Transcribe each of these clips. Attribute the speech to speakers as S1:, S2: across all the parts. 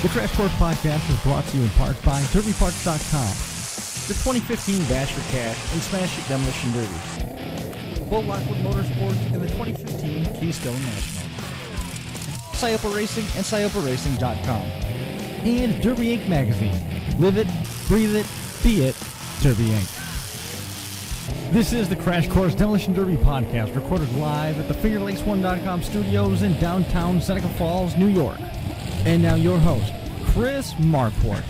S1: The Crash Course Podcast is brought to you in part by DerbyParts.com, the 2015 Bash for Cash and Smash It Demolition Derby, Bull Lockwood Motorsports, and the 2015 Keystone National, Syopa Racing and SyopaRacing.com, and Derby Inc. magazine. Live it, breathe it, be it, Derby Inc. This is the Crash Course Demolition Derby Podcast, recorded live at the FingerLakes1.com studios in downtown Seneca Falls, New York. And now your host, Chris Marquardt.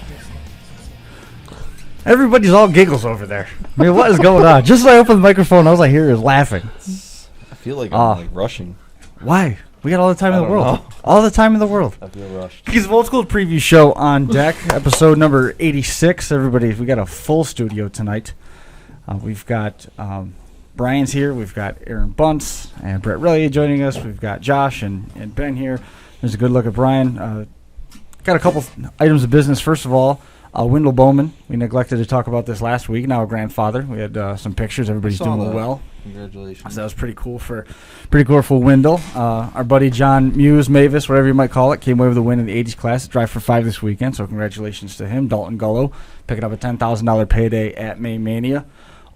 S2: Everybody's all giggles over there. I mean, what is going on? Just as I opened the microphone, all I hear is laughing.
S3: I feel like I'm rushing.
S2: Why? We got all the time in the world. All the time in the world.
S3: I feel rushed.
S2: Because of Old School Preview Show on deck, episode number 86. Everybody, we got a full studio tonight. We've got Brian's here. We've got Aaron Bunce and Brett Relyea joining us. We've got Josh and Ben here. There's a good look at Brian. Got a couple items of business. First of all, Wendell Bowman. We neglected to talk about this last week. Now a grandfather. We had some pictures. Everybody's doing well.
S3: Congratulations.
S2: So that was pretty cool for Wendell. Our buddy John Mavis, whatever you might call it, came away with a win in the 80s class. Drive for 5 this weekend. So congratulations to him. Dalton Gullo picking up a $10,000 payday at May Mania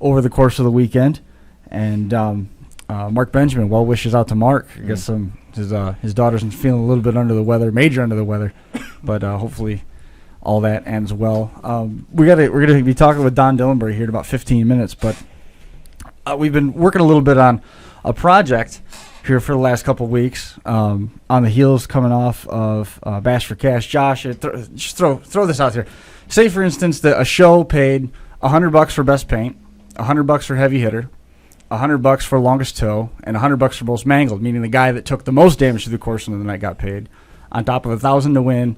S2: over the course of the weekend. And Mark Benjamin, well wishes out to Mark. I guess his daughter's feeling a little bit under the weather, major under the weather, but hopefully all that ends well. We're gonna be talking with Don Dillenberg here in about 15 minutes, but we've been working a little bit on a project here for the last couple of weeks on the heels coming off of Bash for Cash. Josh, just throw this out there. Say for instance that a show paid $100 for best paint, $100 for heavy hitter, $100 for longest tow, and $100 for most mangled, meaning the guy that took the most damage through the course of the night got paid. On top of $1,000 to win,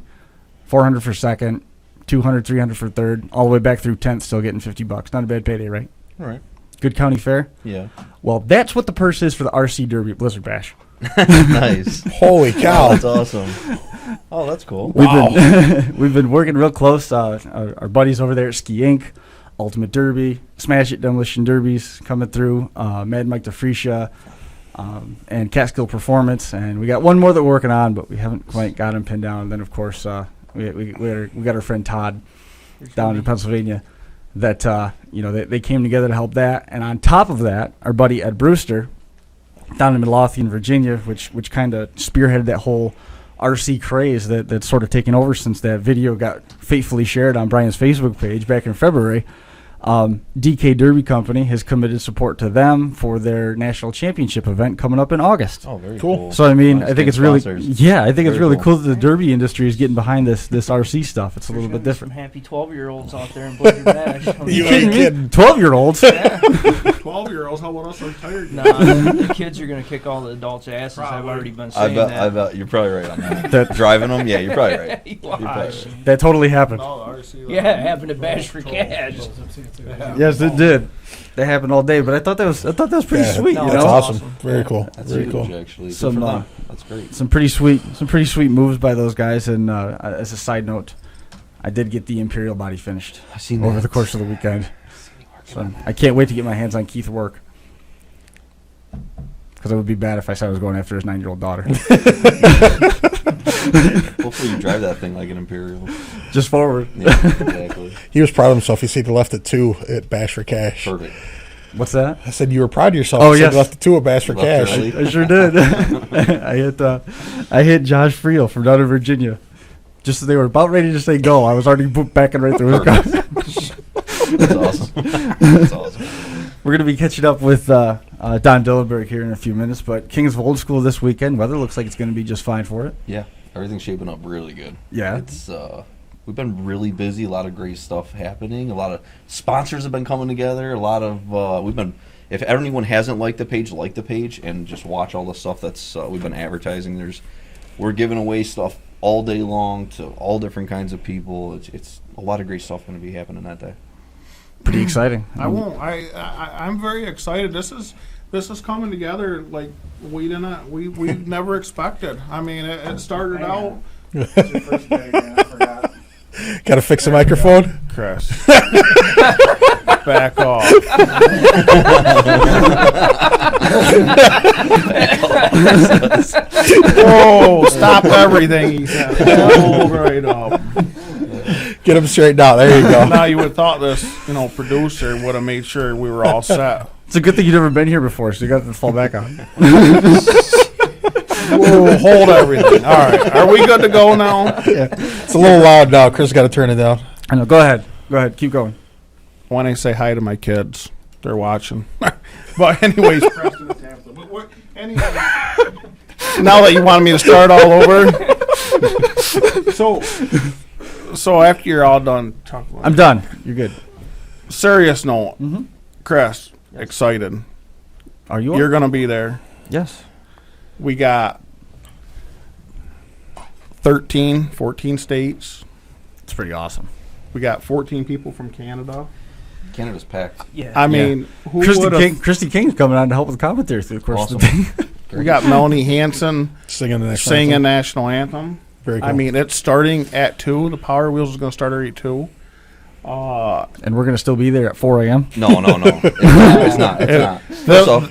S2: $400 for second, $200, $300 for third, all the way back through 10th, still getting $50. Not a bad payday, right?
S3: All right.
S2: Good county fair?
S3: Yeah.
S2: Well, that's what the purse is for the RC Derby Blizzard Bash.
S3: Nice.
S4: Holy cow.
S3: Oh, that's awesome. Oh, that's cool.
S4: Wow.
S2: We've been working real close. Our buddies over there at Ski Inc., Ultimate Derby, Smash It Demolition Derbies coming through, Mad Mike DeFreesia, and Catskill Performance. And we got one more that we're working on, but we haven't quite got him pinned down. And then, of course, we got our friend Todd down in Pennsylvania that, they came together to help that. And on top of that, our buddy Ed Brewster down in Midlothian, Virginia, which kind of spearheaded that whole RC craze that's sort of taken over since that video got faithfully shared on Brian's Facebook page back in February. DK Derby Company has committed support to them for their national championship event coming up in August.
S3: Oh, very cool.
S2: So I mean, I think it's really,
S3: sponsors.
S2: it's really cool that the Derby industry is getting behind this RC stuff. It's a little bit different.
S5: Some happy 12-year-olds out there in Blizzard Bash.
S2: You kidding? 12-year-olds?
S5: Yeah.
S4: 12-year-olds? How about us retired?
S5: Nah, the kids are going to kick all the adults' asses.
S4: Probably.
S5: I've already been saying that.
S3: I bet you're probably right on that. Driving them? Yeah, you're probably right.
S5: You
S3: You're probably
S5: watch.
S3: right.
S2: That totally happened.
S5: Yeah, it happened to Bash for Cash.
S2: Yes, it did. That happened all day, but I thought that was pretty sweet.
S5: No,
S2: you
S4: That's
S2: know,
S4: awesome. Very cool.
S3: That's
S4: Very
S3: huge,
S4: cool.
S3: actually.
S2: Some,
S3: Good for them. That's great.
S2: some pretty sweet moves by those guys. And as a side note, I did get the Imperial body finished
S3: I've seen
S2: over
S3: that.
S2: the course of the weekend. So I can't wait to get my hands on Keith's work. Because it would be bad if I said I was going after his 9-year-old daughter.
S3: Hopefully you drive that thing like an Imperial.
S2: Just forward.
S3: Yeah, exactly.
S4: He was proud of himself. He said he left at 2 at Bash for Cash.
S3: Perfect.
S2: What's that?
S4: I said you were proud of yourself.
S2: Oh,
S4: He said
S2: yes.
S4: you left at 2 at Bash for
S3: Left
S4: Cash.
S3: early.
S2: I sure did. I hit Josh Friel from down in Virginia. Just as they were about ready to say go, I was already backing right through his car.
S3: That's awesome. That's awesome.
S2: We're going to be catching up with Don Dillenberg here in a few minutes, but Kings of Old School this weekend. Weather looks like it's going to be just fine for it.
S3: Yeah, everything's shaping up really good.
S2: Yeah.
S3: It's we've been really busy. A lot of great stuff happening. A lot of sponsors have been coming together. A lot of we've been. If anyone hasn't liked the page, like the page and just watch all the stuff that's we've been advertising. We're giving away stuff all day long to all different kinds of people. It's a lot of great stuff going to be happening that day.
S2: Pretty exciting.
S6: I'm very excited. This is coming together like we never expected. I mean, it started out.
S4: Got to fix the microphone.
S6: Chris. Back off. Whoa, stop everything, he said. Hold right up.
S4: Get him straightened out. There you go.
S6: Now you would have thought this, producer would have made sure we were all set.
S2: It's a good thing you've never been here before, so you got to fall back on.
S6: Whoa, hold everything. All right, are we good to go now?
S4: Yeah. It's a little loud now. Chris got to turn it down.
S2: I know. Go ahead. Keep going.
S6: I want to say hi to my kids. They're watching. But anyways, Preston and Tampa. But anyways, now that you wanted me to start all over, so after you're all done talking,
S2: I'm done. You're good.
S6: Serious note, Chris, excited.
S2: Are you?
S6: You're gonna be there.
S2: Yes.
S6: We got 13, 14 states.
S2: It's pretty awesome.
S6: We got 14 people from Canada.
S3: Canada's packed.
S5: Yeah.
S6: I mean, who
S2: Christy King's coming on to help with commentary through the course of the
S3: Awesome.
S2: thing.
S6: We got Melanie Hansen
S4: Singing the national
S6: singing
S4: anthem.
S6: national anthem.
S4: Very cool.
S6: I mean, it's starting at 2. The Power Wheels is going to start at 2.
S2: And we're going to still be there at 4 a.m.
S3: No. It's not. First off,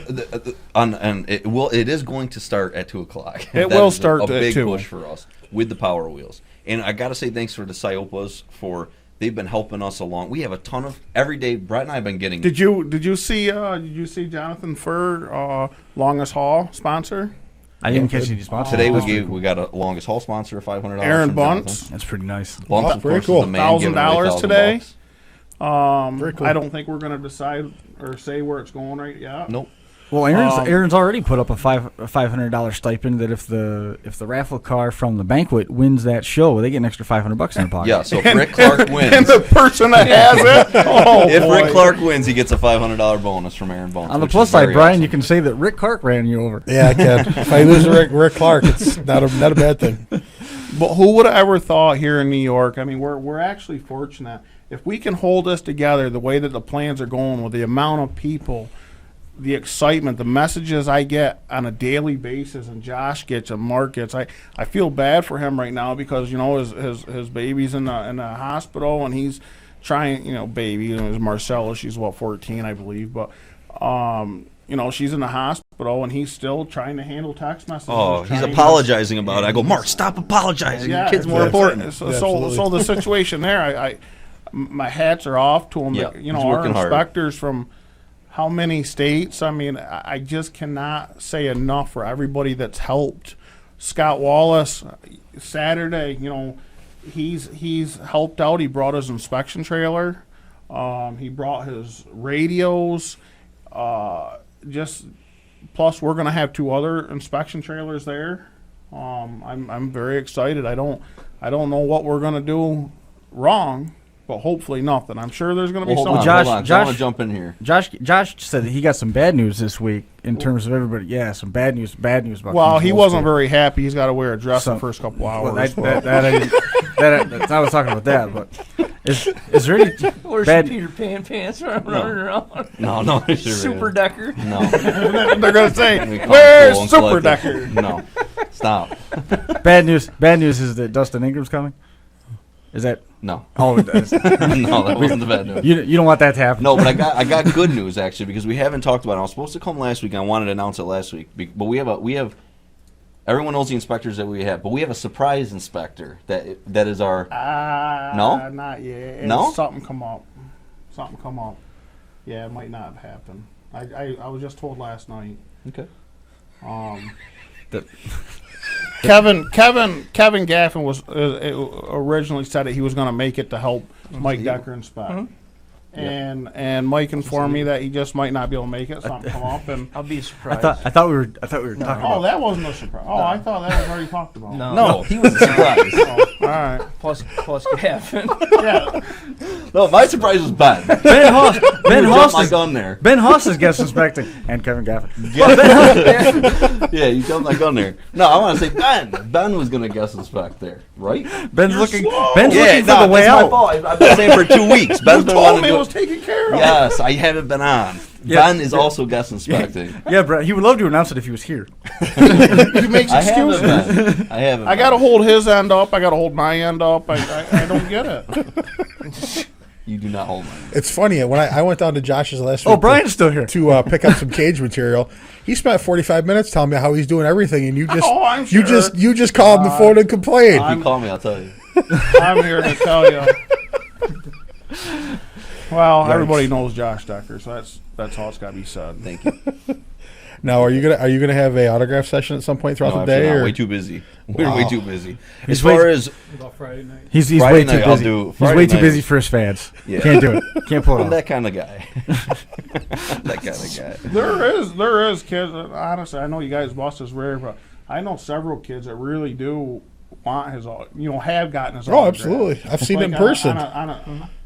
S3: it is going to start at 2:00.
S6: It
S3: That
S6: will
S3: is
S6: start
S3: a
S6: at
S3: big
S6: 2.
S3: push for us with the Power Wheels. And I got to say thanks for the Ciopas for they've been helping us along. We have a ton of every day. Brett and I have been getting.
S6: Did you see Jonathan Furr, Longest Haul sponsor?
S2: I didn't catch any sponsors.
S3: Today we got a longest haul sponsor of $500.
S6: Aaron
S3: from
S6: Bunce.
S3: Jonathan.
S2: That's pretty nice.
S3: Bunce, of
S4: very
S3: course,
S4: cool.
S3: is the man giving away
S6: $1,000 today.
S3: $1,000.
S4: Very cool.
S6: I don't think we're going to decide or say where it's going right yet.
S3: Nope.
S2: Well, Aaron's already put up a $500 stipend that if the raffle car from the banquet wins that show, they get an extra $500 in their pocket.
S3: Yeah. So if Rick Clark wins,
S6: And the person that has it,
S3: if
S6: boy.
S3: Rick Clark wins, he gets a $500 bonus from Aaron Bunce.
S2: On the
S3: which
S2: plus
S3: is
S2: side,
S3: very
S2: Brian,
S3: awesome.
S2: you can say that Rick Clark ran you over.
S4: Yeah, I can. If I lose to Rick Clark, it's not a bad thing.
S6: But who would have ever thought here in New York? I mean, we're actually fortunate. If we can hold this together the way that the plans are going with the amount of people, the excitement, the messages I get on a daily basis, and Josh gets and Mark gets, I feel bad for him right now because his baby's in the hospital and he's trying, baby, is Marcella, she's 14 I believe, but she's in the hospital and he's still trying to handle text messages.
S3: Oh, he's
S6: trying to-
S3: apologizing about it. I go, Mark, stop apologizing. Your kid's more important.
S6: So
S4: Absolutely.
S6: the situation there, my hats are off to him.
S3: Yeah,
S6: But,
S3: he's
S6: our
S3: working hard.
S6: inspectors from how many states? I mean, I just cannot say enough for everybody that's helped. Scott Wallace, Saturday, he's helped out. He brought his inspection trailer. He brought his radios. Plus we're going to have 2 other inspection trailers there. I'm very excited. I don't know what we're going to do wrong, but hopefully nothing. I'm sure there's going to be
S3: Hold
S6: something.
S3: on,
S2: Josh-
S3: hold on.
S2: Josh-
S3: I want to jump in here.
S2: Josh said that he got some bad news this week in terms of everybody. Yeah, some bad news about
S6: Well, he
S2: Kingsville
S6: wasn't
S2: State.
S6: very happy. He's got to wear a dress the
S2: So-
S6: first couple
S2: Well,
S6: hours.
S2: I was talking about that, but is there any
S5: Where's
S2: bad?
S5: Peter Pan pants running around?
S3: No,
S5: Super Decker.
S3: No.
S6: They're going to say,
S3: We can't
S6: "Where's
S3: go and
S6: Super
S3: collect it."
S6: Decker?"
S3: No. Stop.
S2: Bad news. Bad news is that Dustin Ingram's coming. Is that?
S3: No.
S2: Oh, it is.
S3: No, that wasn't the bad news.
S2: You don't want that to happen.
S3: No, but I got good news actually because we haven't talked about it. I was supposed to come last week and I wanted to announce it last week. But we have everyone knows the inspectors that we have, but we have a surprise inspector that is our No?
S6: Not yet.
S3: No?
S6: Something come up. Yeah, it might not have happened. I was just told last night.
S3: Okay.
S6: Kevin Gaffin was originally said that he was going to make it to help Mike Decker inspect. And Mike informed me that he just might not be able to make it. Something come up, and
S5: I'll be
S2: I
S5: surprised.
S2: thought we were talking about.
S6: that wasn't a surprise. Oh, I thought that was already talked about.
S3: No, he was a surprise.
S6: Oh, all right.
S5: plus Gaffin.
S6: Yeah.
S3: No, my surprise was Ben.
S2: Ben Hoss. Ben
S3: You
S2: Hoss
S3: jumped my
S2: is
S3: gun there.
S2: Ben Hoss is guest inspecting, and Kevin Gaffin.
S3: Yeah, you jumped my gun there. No, I want to say Ben. Ben was gonna guest inspect there, right?
S2: Ben's looking.
S6: slow.
S2: Ben's looking for the way
S3: that's my
S2: out.
S3: fault. I've been saying for 2 weeks. Ben's been
S6: Told
S3: wanting
S6: me
S3: to
S6: it
S3: do
S6: was taken care of.
S3: Yes, I haven't been on.
S2: Yeah.
S3: Ben is also guest inspecting.
S2: Yeah, Brett. He would love to announce it if he was here.
S6: He makes
S3: I haven't
S6: excuses.
S3: been. I haven't.
S6: I got to hold his end up. I got to hold my end up. I don't get it.
S3: You do not hold mine.
S4: It's funny when I went down to Josh's last week.
S2: Oh, Brian's still here.
S4: To pick up some cage material. He spent 45 minutes telling me how he's doing everything, and you just
S6: I'm sure.
S4: you just called the phone and complained.
S3: If you call me, I'll tell you.
S6: I'm here to tell you. Well, everybody knows Josh Decker, so that's all it's got to be said.
S3: Thank you.
S4: Now, are you gonna have a autograph session at some point throughout
S3: No,
S4: the day?
S3: absolutely not.
S4: Or?
S3: Way too busy. We're
S4: Wow.
S3: way too busy.
S2: He's
S3: As far as
S6: About Friday night.
S2: He's
S3: Friday
S2: way too
S3: night, I'll
S2: busy.
S3: do-
S2: He's
S3: Friday
S2: way too
S3: night
S2: busy
S3: is-
S2: for his fans.
S3: Yeah.
S2: Can't do it. Can't pull it
S3: I'm
S2: off.
S3: that kind of guy. That kind of guy.
S6: There is kids. Honestly, I know you guys' boss is rare, but I know several kids that really do want his. Have gotten his.
S4: Oh,
S6: autograph.
S4: absolutely. I've seen it in
S6: Like,
S4: person.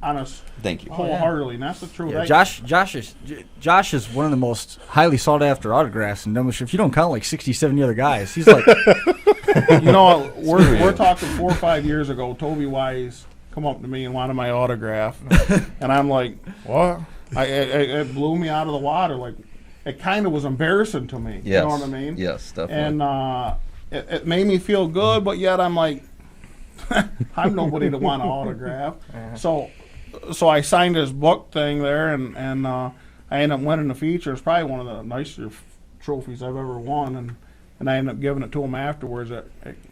S6: On a
S3: Thank you.
S6: wholeheartedly, and that's the truth.
S2: Yeah,
S6: I-
S2: Josh is one of the most highly sought after autographs in Demolition. If you don't count like 60, 70 other guys, he's like,
S6: we're talking 4 or 5 years ago. Toby Wise come up to me and wanted my autograph, and I'm like, what? It blew me out of the water. Like, it kind of was embarrassing to me.
S3: Yes.
S6: You know what I mean?
S3: Yes, definitely.
S6: And it made me feel good, but yet I'm like, I'm nobody to want an autograph. So I signed his book thing there, and I ended up winning the feature. It's probably one of the nicer trophies I've ever won, and I ended up giving it to him afterwards. It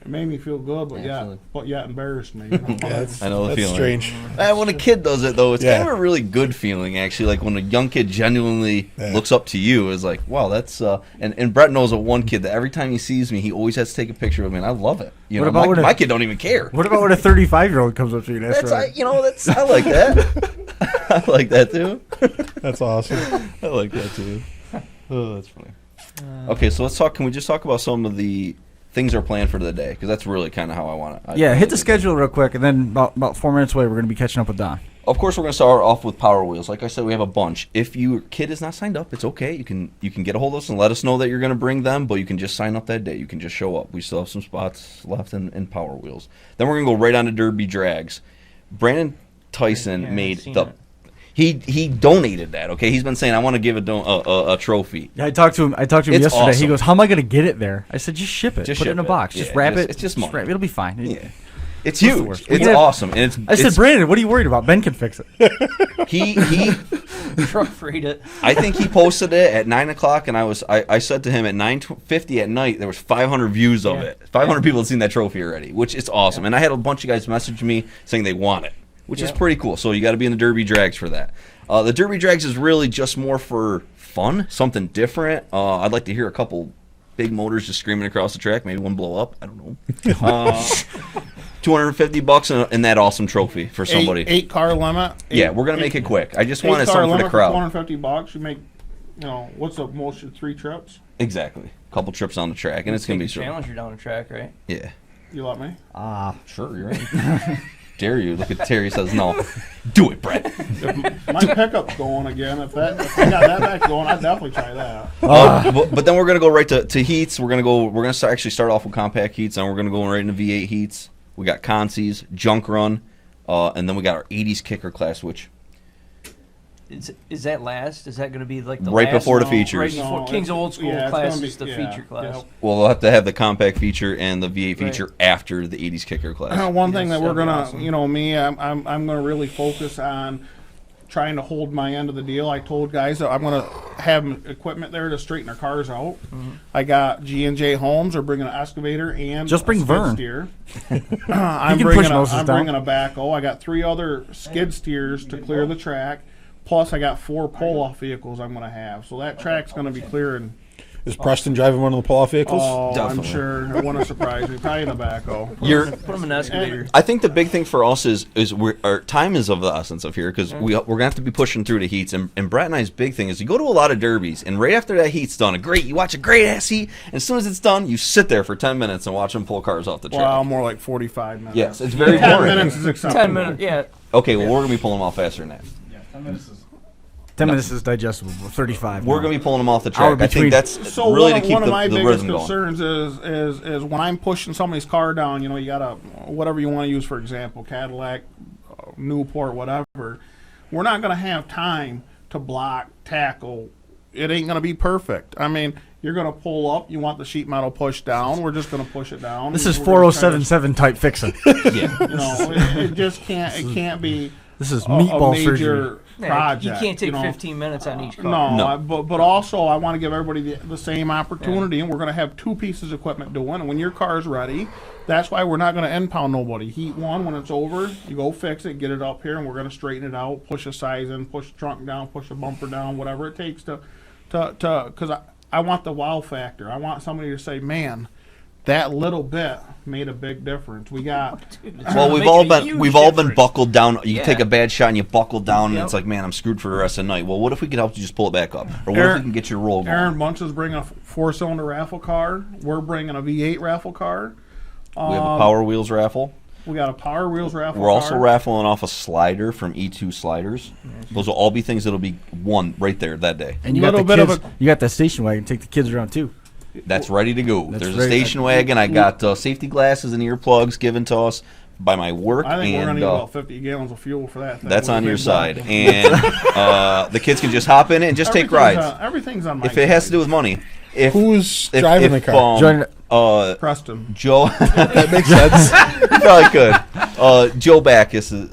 S6: made me feel good, but yet embarrassed me. You know?
S3: I know the
S4: That's
S3: feeling.
S4: strange.
S3: When a kid does it, though, it's
S4: Yeah.
S3: kind of a really good feeling, actually. Like when a young kid genuinely looks up to you, is like, wow, that's. And Brett knows of one kid that every time he sees me, he always has to take a picture of me, and I love it. You
S2: What
S3: know,
S2: about when
S3: my
S2: a-
S3: kid don't even care.
S2: what about when a 35-year-old comes up to you and asks
S3: That's
S2: for it?
S3: I like that. I like that too.
S4: That's awesome.
S3: I like that too. Oh, that's funny. Okay, so let's talk. Can we just talk about some of the things that are planned for the day? Because that's really kind of how I want it.
S2: Yeah, hit the schedule real quick, and then about 4 minutes away, we're going to be catching up with Don.
S3: Of course, we're going to start off with Power Wheels. Like I said, we have a bunch. If your kid is not signed up, it's okay. You can get a hold of us and let us know that you're going to bring them, but you can just sign up that day. You can just show up. We still have some spots left in Power Wheels. Then we're going to go right on to Derby Drags. Brandon Tyson
S5: Yeah,
S3: made
S5: I've seen
S3: the...
S5: it.
S3: He donated that, okay? He's been saying, I want to give a trophy.
S2: Yeah, I talked to him
S3: It's
S2: yesterday.
S3: awesome.
S2: He goes, "How am I going to get it there?" I said, "Just ship it.
S3: Just
S2: Put it
S3: ship
S2: in a
S3: it.
S2: box.
S3: Yeah,
S2: Just wrap
S3: just-
S2: it.
S3: it's just money.
S2: wrap it. It'll be fine."
S3: Yeah. It's
S2: What's the
S3: huge.
S2: worst?
S3: It's
S2: Yeah.
S3: awesome. And
S2: I said, "Brandon, what are you worried about? Ben can fix it."
S3: he
S5: Truck freight it.
S3: I think he posted it at 9 o'clock, and I said to him at 9:50 at night there was 500 views of it. 500 people had seen that trophy already, which is awesome. And I had a bunch of guys message me saying they want it, which is pretty cool. So you got to be in the Derby Drags for that. The Derby Drags is really just more for fun, something different. I'd like to hear a couple big motors just screaming across the track. Maybe one blow up. I don't know. $250 in that awesome trophy for somebody.
S6: Eight car limit.
S3: Yeah, we're gonna make it quick. I just wanted
S6: 8 car
S3: something for the
S6: limit
S3: crowd.
S6: $250. You make, what's the most? 3 trips.
S3: Exactly. A couple trips on the track, and it's gonna be sure.
S5: Challenger down the track, right?
S3: Yeah.
S6: You let me?
S3: Sure, you're right. Dare you? Look at Terry says no. Do it, Brett.
S6: My pickup's going again. If I got that back going, I'd definitely try that.
S3: But then we're gonna go right to heats. We're gonna start off with compact heats, and we're gonna go right into V8 heats. We got consies, junk run, and then we got our 80s kicker class, which
S5: Is that last? Is that going to be like the
S3: Right
S5: last?
S3: before the
S5: Right
S3: features.
S5: before
S6: No,
S5: King's Old School
S6: yeah, it's
S5: class
S6: gonna be-
S5: is the
S6: yeah,
S5: feature class.
S6: yeah.
S3: we'll have to have the compact feature and the V8
S5: Right.
S3: feature after the 80s kicker class.
S6: One thing that
S5: Yes,
S6: we're
S5: that'd be
S6: gonna,
S5: awesome.
S6: me, I'm gonna really focus on trying to hold my end of the deal. I told guys that I'm gonna have equipment there to straighten their cars out. I got G&J Homes. Are bringing an excavator and
S2: Just bring
S6: a skid
S2: Vern.
S6: steer.
S2: can
S6: I'm
S2: push
S6: bringing
S2: noses
S6: I'm
S2: down.
S6: bringing a backhoe. I got 3 other skid steers to clear the track. Plus, I got 4 pull-off vehicles I'm gonna have. So that track's gonna be clearing.
S4: Is Preston driving one of the pull-off vehicles?
S6: Oh,
S3: Definitely.
S6: I'm sure. It wouldn't surprise me. Probably in a backhoe.
S5: Put them in an excavator.
S3: I think the big thing for us is our time is of the essence of here because we're gonna have to be pushing through the heats. And Brett and I's big thing is you go to a lot of derbies, and right after that heat's done, you watch a great ass heat, and as soon as it's done, you sit there for 10 minutes and watch them pull cars off the track.
S6: Well, more like 45 minutes.
S3: Yes, it's very
S6: 10
S3: boring.
S6: minutes is acceptable.
S5: 10 minutes, yeah.
S3: Okay, well we're gonna be pulling them off faster than that.
S2: 10 minutes is digestible. 35.
S3: We're gonna be pulling them off the
S2: Hour
S3: track. I
S2: between-
S3: think that's
S6: So
S3: really
S6: one,
S3: to keep
S6: one of my
S3: the
S6: biggest
S3: rhythm going.
S6: concerns is when I'm pushing somebody's car down. You got a whatever you want to use, for example, Cadillac, Newport, whatever. We're not going to have time to block, tackle. It ain't going to be perfect. I mean, you're going to pull up. You want the sheet metal pushed down. We're just going to push it down.
S2: This is
S6: We're gonna try to-
S2: 4077 type fixing.
S3: Yeah.
S6: it just can't. It can't be
S2: This is
S6: a
S2: meatball
S6: major
S2: surgery.
S6: project.
S5: You can't take
S6: know.
S5: 15 minutes on each car.
S6: No,
S3: No.
S6: but also I want to give everybody the same opportunity, and we're going to have 2 pieces of equipment doing. And when your car's ready, that's why we're not going to end pound nobody. Heat 1, when it's over, you go fix it, get it up here, and we're going to straighten it out, push a size in, push the trunk down, push the bumper down, whatever it takes to because I want the wow factor. I want somebody to say, man, that little bit made a big difference. We got
S3: Well, we've all been buckled down. You
S5: Yeah.
S3: take a bad shot and you buckle down, and
S5: Yep.
S3: it's like, man, I'm screwed for the rest of the night. Well, what if we could help you just pull it back up, or what if we can get your roll going?
S6: Aaron Bunch is bringing a 4-cylinder raffle car. We're bringing a V8 raffle car.
S3: We have a Power Wheels raffle.
S6: We got a Power Wheels raffle.
S3: We're also
S6: car.
S3: raffling off a slider from E2 Sliders. Those will all be things that'll be won right there that day.
S2: And you got
S6: Little
S2: the
S6: bit of
S2: kids. You got the station wagon. Take the kids around too.
S3: That's ready to go.
S2: That's
S3: There's a
S2: ready.
S3: station wagon. I got safety glasses and earplugs given to us by my work.
S6: I think we're going
S3: and
S6: to need about 50 gallons of fuel for that thing.
S3: that's
S6: with a
S3: on your
S6: big
S3: side.
S6: bump.
S3: And the kids can just hop in it and just take rides.
S6: Everything's on my
S3: If it has to
S6: side.
S3: do with money. If,
S4: Who's driving the car?
S2: Join-
S6: Preston.
S3: Joe,
S4: That makes sense.
S3: probably could. Joel Backus is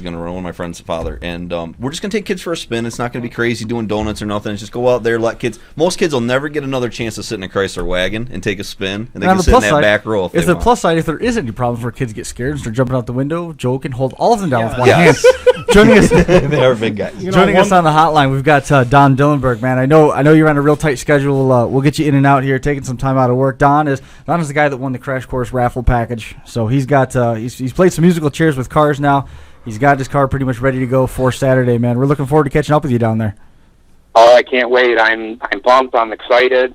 S3: going to run, one of my friend's father, and we're just going to take kids for a spin. It's not going to be crazy doing donuts or nothing. It's just go out there, let kids. Most kids will never get another chance to sit in a Chrysler wagon and take a spin, and they
S2: And on
S3: can
S2: the
S3: sit in
S2: plus
S3: that
S2: side,
S3: back row if
S2: It's
S3: they
S2: the
S3: want.
S2: plus side. If there is any problems where kids get scared and start jumping out the window, Joe can hold all of them down
S5: Yeah.
S2: with one
S3: Yes.
S2: hand. Joining us,
S3: They are big guys.
S6: You know,
S2: joining us
S6: one-
S2: on the hotline, we've got Don Dillenberg. Man, I know you're on a real tight schedule. We'll get you in and out here, taking some time out of work. Don is the guy that won the Crash Course raffle package. So he's got he's played some musical chairs with cars now. He's got his car pretty much ready to go for Saturday. Man, we're looking forward to catching up with you down there.
S7: Oh, I can't wait. I'm pumped. I'm excited.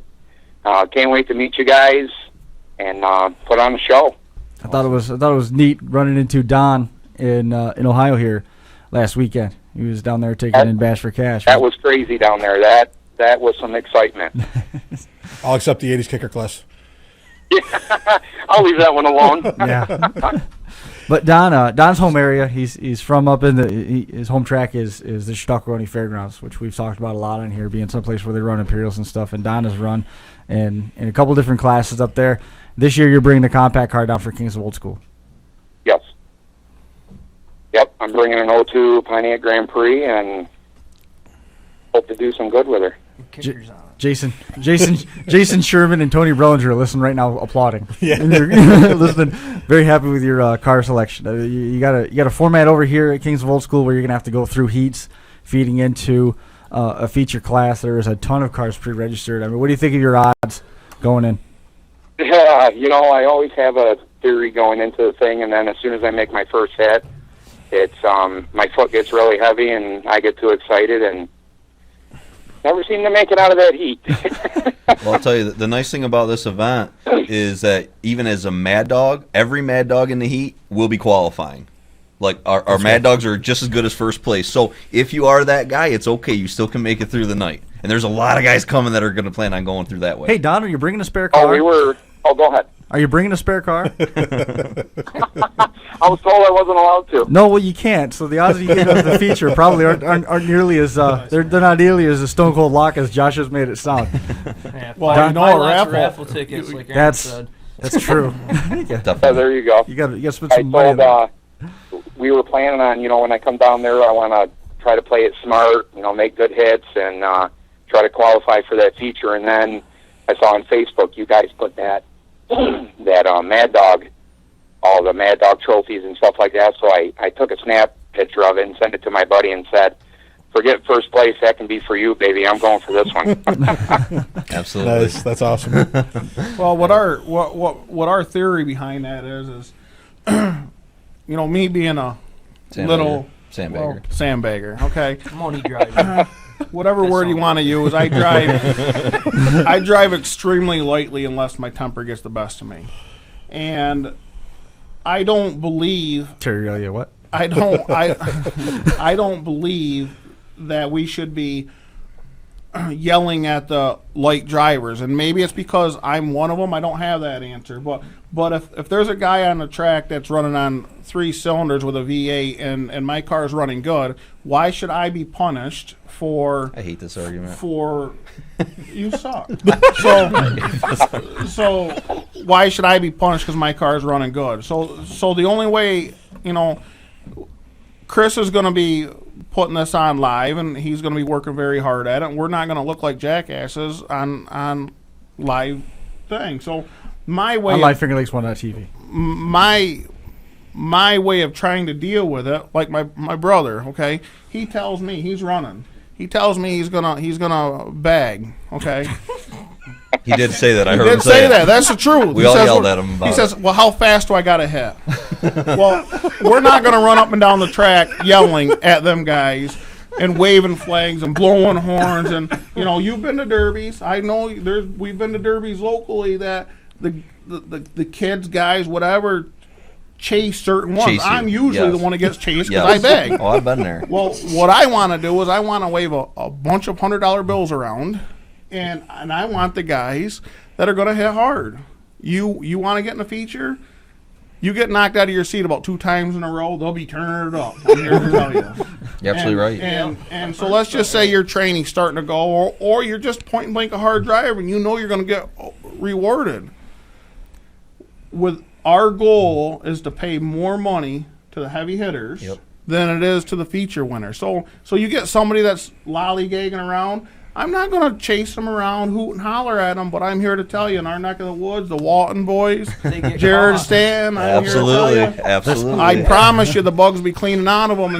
S7: Can't wait to meet you guys and put on the show.
S2: I thought it was neat running into Don in Ohio here last weekend. He was down there taking in Bash for Cash.
S7: That was crazy down there. That was some excitement.
S4: I'll accept the 80s kicker class.
S7: I'll leave that one alone.
S2: Yeah. But Don's home area, he's from up in his home track is the Chautauqua Fairgrounds, which we've talked about a lot on here, being someplace where they run Imperials and stuff. And Don has run in a couple different classes up there. This year, you're bringing the compact car down for Kings of Old School.
S7: Yes. Yep, I'm bringing an 02 Pontiac Grand Prix and hope to do some good with her.
S5: Kickers on it.
S2: Jason Sherman and Tony Brellinger are listening right now, applauding.
S4: Yeah.
S2: And you're listening, very happy with your car selection. You got a format over here at Kings of Old School where you're gonna have to go through heats, feeding into a feature class. There's a ton of cars pre-registered. I mean, what do you think of your odds going in?
S7: Yeah, I always have a theory going into the thing, and then as soon as I make my first hit, it's my foot gets really heavy, and I get too excited, and never seem to make it out of that heat.
S3: Well, I'll tell you, the nice thing about this event is that even as a Mad Dog, every Mad Dog in the heat will be qualifying. Like, our Mad Dogs are just as good as first place. So if you are that guy, it's okay. You still can make it through the night. And there's a lot of guys coming that are going to plan on going through that way.
S2: Hey, Don, are you bringing a spare car?
S7: Go ahead.
S2: Are you bringing a spare car?
S7: I was told I wasn't allowed to.
S2: No, well, you can't. So the odds of you getting the feature probably aren't nearly as they're not nearly as a stone cold lock as Josh has made it sound.
S5: Yeah,
S6: Well,
S5: buy
S6: you know, a
S5: lots of
S6: raffle-
S5: tickets, like Aaron
S2: That's
S5: said.
S2: that's true.
S7: Yeah, there you go.
S2: You got to spend
S7: I
S2: some money. on
S7: told
S2: that.
S7: we were planning on, when I come down there, I want to try to play it smart, make good hits, and try to qualify for that feature. And then I saw on Facebook you guys put that Mad Dog, all the Mad Dog trophies and stuff like that. So I took a snap picture of it and sent it to my buddy and said, "Forget first place. That can be for you, baby. I'm going for this one."
S3: Absolutely.
S4: Nice. That's awesome.
S6: Well, what our theory behind that is me being a little
S3: Sandbagger.
S6: sandbagger. Okay,
S5: Money driver.
S6: whatever word you want to use. I drive extremely lightly unless my temper gets the best of me, and I don't believe
S2: Terry Relyea, what?
S6: I don't believe that we should be yelling at the light drivers, and maybe it's because I'm one of them. I don't have that answer, but if there's a guy on the track that's running on 3 cylinders with a V8 and my car's running good, why should I be punished for?
S3: I hate this argument.
S6: For you suck. So why should I be punished because my car's running good? So the only way, Chris is going to be putting this on live, and he's going to be working very hard at it. And we're not going to look like jackasses on live thing. So my way
S2: on Live Finger Lakes 1.tv.
S6: My way of trying to deal with it, like my brother, okay, he tells me he's running. He tells me he's gonna bag, okay.
S3: He did say that. I heard
S6: He
S3: him
S6: did say
S3: that.
S6: that. That's the truth.
S3: We
S6: He
S3: all
S6: says,
S3: yelled at him about
S6: He says,
S3: it.
S6: "Well, how fast do I got to hit?" Well, we're not going to run up and down the track yelling at them guys and waving flags and blowing horns. And you've been to derbies. I know we've been to derbies locally that the kids, guys, whatever, chase certain ones.
S3: Chase you.
S6: I'm usually
S3: Yes.
S6: the one that gets chased
S3: Yes.
S6: because I beg.
S3: Oh, I've been there.
S6: Well, what I want to do is I want to wave a bunch of $100 bills around, and I want the guys that are going to hit hard. You want to get in a feature, you get knocked out of your seat about 2 times in a row, they'll be turning it up. I'm here to tell you.
S3: You're absolutely right.
S6: And so let's just say your training's starting to go, or you're just point blank a hard driver, and you're going to get rewarded. Our goal is to pay more money to the heavy hitters than it is to the feature winner. So you get somebody that's lollygagging around. I'm not going to chase them around, hoot and holler at them, but I'm here to tell you, in our neck of the woods, the Walton boys, Jared Stan, I'm
S3: Absolutely.
S6: here to tell you.
S3: Absolutely.
S6: I promise you the bugs be cleaning out of them,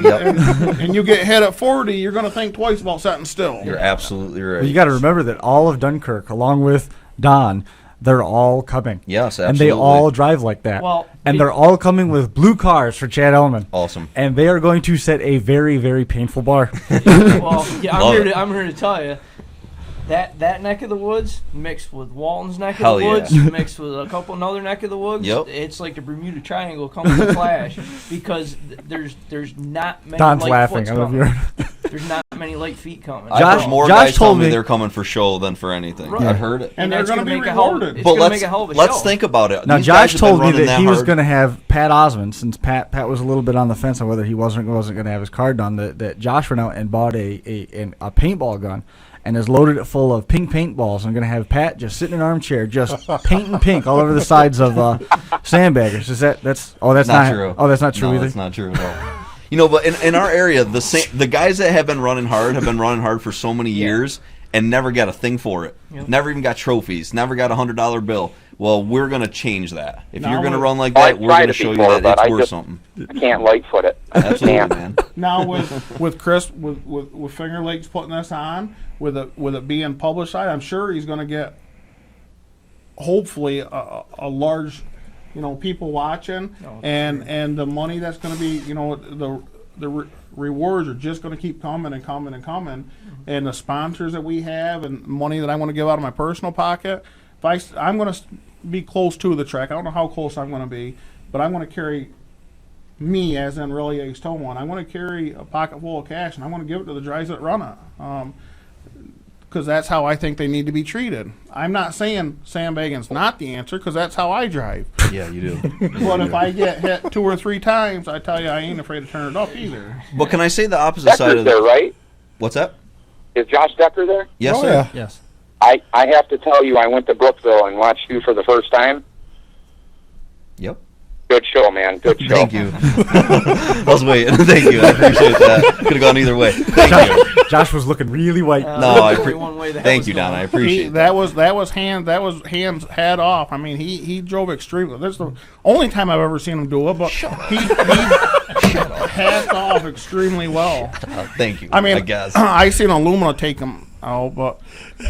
S6: and you get hit at 40, you're going to think twice about sitting still.
S3: You're absolutely right.
S2: Well, you got to remember that all of Dunkirk, along with Don, they're all coming.
S3: Yes,
S2: and
S3: absolutely.
S2: they all drive like that.
S5: Well,
S2: and they're all coming with blue cars for Chad Ellman.
S3: Awesome.
S2: And they are going to set a very, very painful bar.
S5: Well, yeah,
S3: Love
S5: I'm here to tell you that neck of the woods mixed with Walton's neck
S3: Hell
S5: of the
S3: yeah.
S5: woods mixed with a couple another neck of the woods.
S3: Yep.
S5: It's like the Bermuda Triangle comes to clash because there's not many
S2: Don's
S5: light
S2: laughing.
S5: foots
S2: I love
S5: coming.
S2: your.
S5: There's not many light feet coming.
S3: I've heard more
S2: Josh
S3: guys tell
S2: told
S3: me
S2: me-
S3: they're coming for show than for anything.
S5: Right.
S3: I've heard it.
S6: And they're
S5: that's
S6: going to be
S5: make a hell-
S6: rewarded.
S5: It's
S3: But
S5: gonna make a hell of a
S3: let's
S5: show.
S3: think about it.
S2: Now,
S3: These guys
S2: Josh
S3: have
S2: told
S3: been
S2: me
S3: running
S2: that he was
S3: hard.
S2: going to have Pat Osmond, since Pat was a little bit on the fence on whether he wasn't going to have his card done, that Josh went out and bought a paintball gun and has loaded it full of pink paintballs. I'm going to have Pat just sit in an armchair, just painting pink all over the sides of sandbaggers. That's not
S3: true.
S2: Oh, that's not true
S3: No,
S2: either.
S3: that's not true at all. But in our area, the guys that have been running hard for so many years and never got a thing for it.
S5: Yep.
S3: Never even got trophies. Never got a $100 bill. Well, we're going to change that. If
S6: Now
S3: you're going to
S6: we're-
S3: run like
S7: I've
S3: that, we're
S7: tried
S3: going to
S7: it
S3: show you
S7: before,
S3: that
S7: but
S3: it's
S7: I
S3: worth
S7: just-
S3: something.
S7: I can't lightfoot it. I
S3: Absolutely,
S7: can't.
S3: man.
S6: Now with Chris with Finger Lakes putting this on, with it being publicized, I'm sure he's going to get hopefully a large, people watching, and the money that's going to be, the rewards are just going to keep coming and coming and coming, and the sponsors that we have and money that I want to give out of my personal pocket. I'm going to be close to the track. I don't know how close I'm going to be, but I'm going to carry. Me, as in Relyea's toe one, I want to carry a pocket full of cash, and I want to give it to the guys that run it, because that's how I think they need to be treated. I'm not saying sandbagging's not the answer, because that's how I drive.
S3: Yeah, you do.
S6: But if I get hit 2 or 3 times, I tell you, I ain't afraid to turn it up either.
S3: But can I say the opposite side
S7: Decker's
S3: of
S7: there, right?
S3: What's that?
S7: Is Josh Decker there?
S3: Yes,
S4: Oh,
S3: sir.
S4: yeah.
S2: Yes.
S7: I have to tell you, I went to Brookville and watched you for the first time.
S3: Yep.
S7: Good show, man. Good show.
S3: Thank you. I was waiting. Thank you. I appreciate that. Could have gone either way. Thank you.
S2: Josh was looking really white.
S3: No, I
S5: only one way the hell
S3: thank
S5: it's
S3: you, Don.
S5: going.
S3: I appreciate
S6: That was hands hat off. I mean, he drove extremely. That's the only time I've ever seen him do it. But he hats off extremely well.
S3: Thank you.
S6: I mean,
S3: I guess.
S6: I seen Illumina take him out, but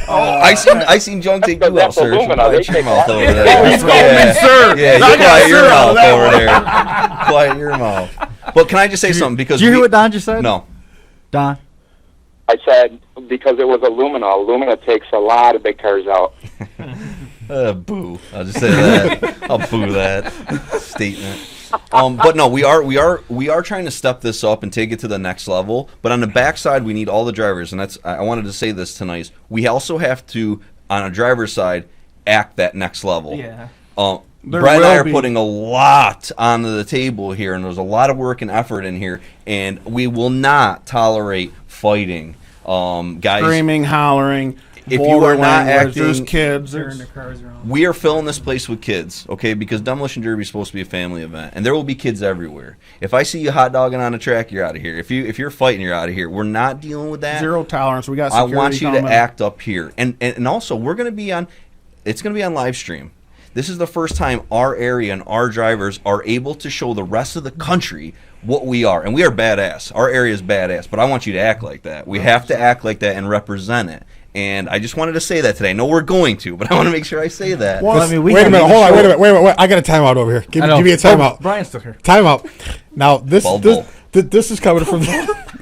S3: I seen Junk take you out,
S7: That's
S3: sir. So
S7: Illumina.
S3: quiet
S7: They
S3: your
S7: take
S3: mouth
S7: a lot.
S3: over there.
S6: He's calling me sir.
S3: Yeah,
S6: I
S3: you
S6: got
S3: quiet your
S6: sir out of
S3: mouth
S6: that
S3: over
S6: one.
S3: there. Quiet your mouth. Well, can I just say something? Because
S2: Did you hear what Don just said?
S3: No.
S2: Don?
S7: I said because it was Illumina. Illumina takes a lot of big cars out.
S3: Boo. I'll just say that. I'll boo that statement. But no, we are trying to step this up and take it to the next level. But on the backside, we need all the drivers, and that's I wanted to say this tonight. We also have to, on a driver's side, act that next level.
S5: Yeah.
S6: There
S3: Brett and I
S6: will
S3: are
S6: be.
S3: putting a lot onto the table here, and there's a lot of work and effort in here, and we will not tolerate fighting. Guys,
S6: Screaming, hollering.
S3: if you
S6: vulgar
S3: are not
S6: language, there's
S3: acting,
S6: kids.
S2: Turn
S6: there's-
S2: the cars around.
S3: we are filling this place with kids, okay? Because Demolition Derby is supposed to be a family event, and there will be kids everywhere. If I see you hot dogging on the track, you're out of here. If you're fighting, you're out of here. We're not dealing with that.
S6: Zero tolerance. We got
S3: I
S6: security
S3: want you
S6: coming.
S3: to act up here, and also we're going to be on. It's going to be on live stream. This is the first time our area and our drivers are able to show the rest of the country what we are, and we are badass. Our area is badass, but I want you to act like that. We have to act like that and represent it. And I just wanted to say that today. I know we're going to, but I want to make sure I say that.
S6: Well,
S2: I mean, we
S4: Wait a
S2: can
S4: minute,
S2: even
S4: hold on,
S2: show-
S4: wait a minute. I got a timeout over here. Give
S2: I know.
S4: me a timeout.
S2: Brian's still here.
S4: Timeout. Now this
S3: Bald
S4: this is coming from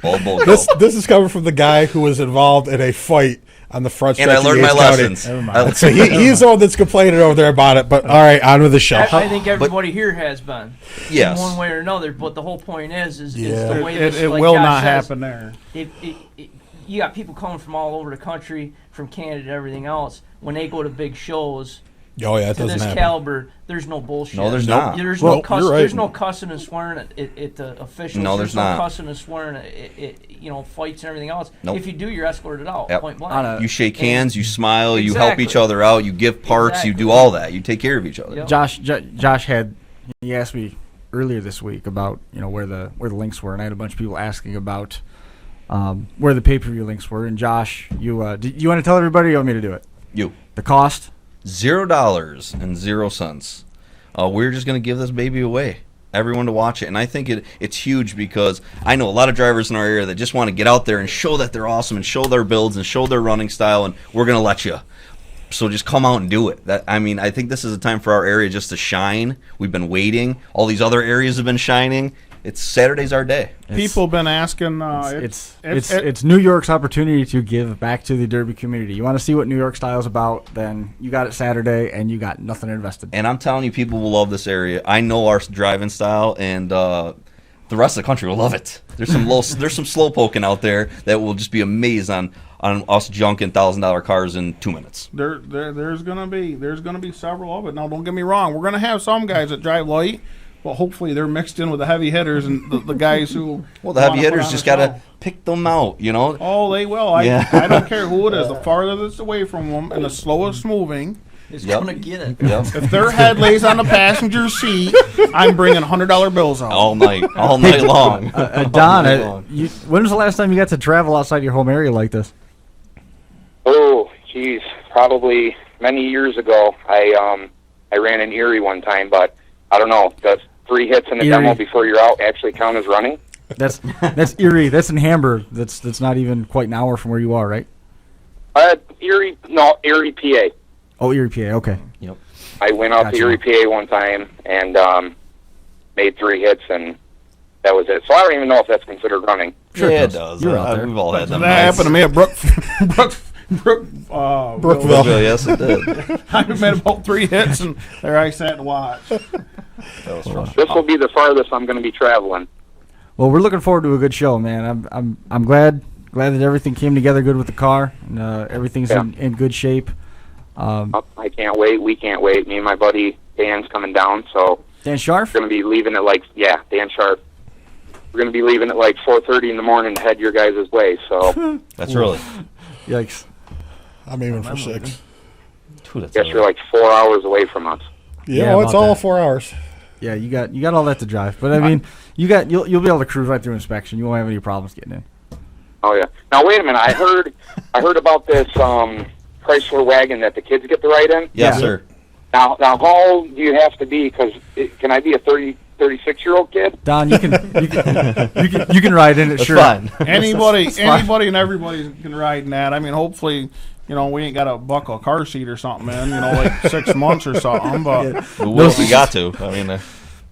S3: Bull,
S4: this is coming from the guy who was involved in a fight on the front stretch.
S3: and I
S4: of
S3: learned my
S4: Yates County.
S3: lessons.
S2: Never mind.
S4: So he's the one that's complaining over there about it. But all right, on with the show.
S5: I think everybody here has been,
S3: Yes.
S5: in one way or another. But the whole point is
S4: Yeah.
S5: the way this,
S6: it
S5: like
S6: will
S5: Josh
S6: not
S5: says,
S6: happen there.
S5: You got people coming from all over the country, from Canada and everything else. When they go to big shows
S4: Oh yeah, it
S5: to
S4: doesn't
S5: this
S4: happen.
S5: caliber, there's no bullshit.
S3: No, there's not.
S5: There's
S4: Well,
S5: no cuss,
S4: you're right.
S5: There's no cussing and swearing at the officials.
S3: No, there's not.
S5: no cussing and swearing at fights and everything else.
S3: Nope.
S5: If you do, you're escorted out.
S3: Yep.
S5: Point
S2: On
S5: blank.
S2: a-
S3: You shake hands, you smile, you help
S5: Exactly.
S3: each other out, you give parts, you do all that. You take care of each other.
S5: Yep.
S2: Josh he asked me earlier this week about where the links were, and I had a bunch of people asking about where the pay-per-view links were. And Josh, you want to tell everybody, or you want me to do it?
S3: You.
S2: The cost?
S3: $0.00. We're just going to give this baby away. Everyone to watch it. And I think it's huge because I know a lot of drivers in our area that just want to get out there and show that they're awesome and show their builds and show their running style, and we're going to let you. So just come out and do it. I think this is a time for our area just to shine. We've been waiting. All these other areas have been shining. Saturday's our day.
S6: People been asking.
S2: It's New York's opportunity to give back to the Derby community. You want to see what New York style is about? Then you got it Saturday, and you got nothing invested.
S3: And I'm telling you, people will love this area. I know our driving style, and the rest of the country will love it. There's some slow poking out there that will just be amazed on us junking $1,000 cars in 2 minutes.
S6: There's gonna be several of it. Now, don't get me wrong. We're gonna have some guys that drive light, but hopefully they're mixed in with the heavy hitters and the guys who.
S3: Well, the heavy
S6: wanna put
S3: hitters
S6: on
S3: just
S6: a
S3: got
S6: show.
S3: to pick them out,
S6: Oh, they will.
S3: Yeah.
S6: I don't care who it is. The farthest away from them and the slowest moving.
S5: It's
S3: Yep.
S5: gonna get it.
S3: Yep.
S6: If their head lays on the passenger seat, I'm bringing $100 bills out.
S3: all night long.
S2: Don,
S3: All night long.
S2: when was the last time you got to travel outside your home area like this?
S7: Oh, geez, probably many years ago. I ran in Erie one time, but I don't know. Does 3 hits in the
S2: Erie.
S7: demo before you're out actually count as running?
S2: That's Erie. That's in Hamburg. That's not even quite an hour from where you are, right?
S7: Erie, PA.
S2: Oh, Erie, PA. Okay.
S3: Yep.
S7: I went out
S2: Gotcha.
S7: to Erie, PA one time and made 3 hits, and that was it. So I don't even know if that's considered running.
S2: Sure
S3: Yeah,
S2: it
S3: it
S2: does.
S3: does.
S2: You're out there.
S3: We've all had
S6: That
S3: them.
S6: happened to me at
S4: Brookville.
S3: Brookville, yes, it did.
S6: I made about 3 hits, and there I sat to watch.
S3: That was frustrating.
S7: This will be the farthest I'm going to be traveling.
S2: Well, we're looking forward to a good show, man. I'm glad that everything came together good with the car, and everything's
S7: Yeah.
S2: in good shape.
S7: I can't wait. We can't wait. Me and my buddy Dan's coming down, so
S2: Dan Scharf?
S7: we're going to be leaving at Dan Sharp. We're going to be leaving at 4:30 in the morning to head your guys' way. So
S3: That's early.
S2: Yikes.
S4: I'm aiming for 6.
S3: Dude, that's
S7: guess
S3: early.
S7: you're 4 hours away from us.
S2: Yeah,
S4: Yeah, well, it's
S2: about
S4: all
S2: that.
S4: 4 hours.
S2: Yeah, you got all that to drive, but I mean, you'll be able to cruise right through inspection. You won't have any problems getting in.
S7: Oh yeah. Now wait a minute. I heard about this Chrysler wagon that the kids get to ride in.
S3: Yes,
S2: Yeah.
S3: sir.
S7: Now how old do you have to be? Because can I be a 36-year-old kid?
S2: Don, you can ride in it.
S3: That's
S2: Sure.
S3: fine.
S6: Anybody and everybody can ride in that. I mean, hopefully, we ain't got to buckle a car seat or something, man. 6 months or something. But
S3: We will if we got to. I mean,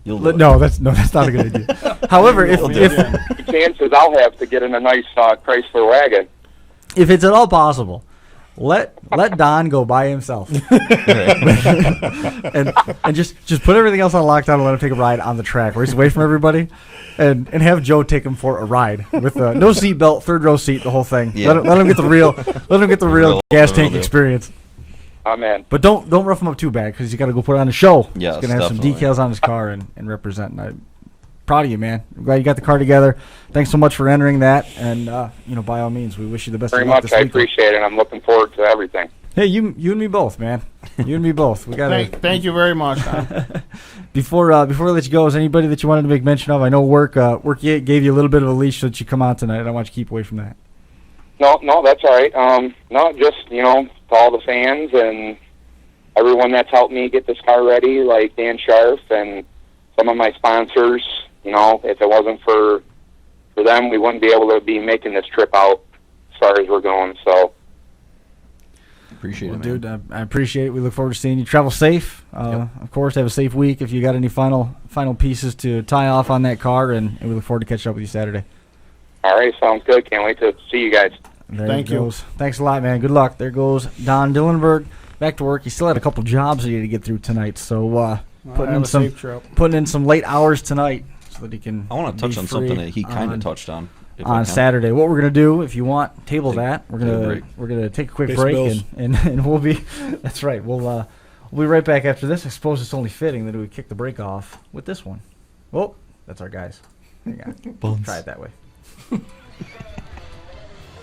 S3: you'll do it.
S2: No, that's not a good idea. However, if
S7: The chances I'll have to get in a nice Chrysler wagon.
S2: if it's at all possible, let Don go by himself and just put everything else on lockdown and let him take a ride on the track where he's away from everybody, and have Joe take him for a ride with no seat belt, third row seat, the whole thing.
S3: Yeah.
S2: Let him get the real gas
S3: real
S2: tank
S3: deal.
S2: experience.
S7: I'm in.
S2: But don't rough him up too bad because you got to go put on a show.
S3: Yes,
S2: he's gonna have
S3: definitely.
S2: some decals on his car and represent. And proud of you, man. I'm glad you got the car together. Thanks so much for entering that. And, by all means, we wish you the best
S7: Very
S2: of luck
S7: much.
S2: this
S7: I
S2: weekend.
S7: appreciate it. I'm looking forward to everything.
S2: Hey, you and me both, man. You and me both. We got
S6: Thank you very much, Tom.
S2: Before we let you go, is anybody that you wanted to make mention of? I know work gave you a little bit of a leash so that you come on tonight. I don't want you to keep away from that.
S7: No, that's all right. No, just, to all the fans and everyone that's helped me get this car ready, like Dan Scharf and some of my sponsors. If it wasn't for them, we wouldn't be able to be making this trip out as far as we're going. So,
S3: Appreciate it, man.
S2: Dude, I appreciate it. We look forward to seeing you. Travel safe. Of course, have a safe week. If you got any final pieces to tie off on that car, and we look forward to catching up with you Saturday.
S7: all right, sounds good. Can't wait to see you guys.
S2: There
S6: Thank
S2: it
S6: you.
S2: goes. Thanks a lot, man. Good luck. There goes Don Dillenberg back to work. He still had a couple jobs he had to get through tonight, so putting in some late hours tonight so that he can.
S3: I want to touch on something that he kind of touched on.
S2: On Saturday. What we're gonna do, if you want, table that. We're gonna take a quick
S4: Base
S2: break
S4: bills.
S2: and we'll be. That's right. We'll be right back after this. I suppose it's only fitting that we kick the break off with this one. Oh, that's our guys. Try it that way.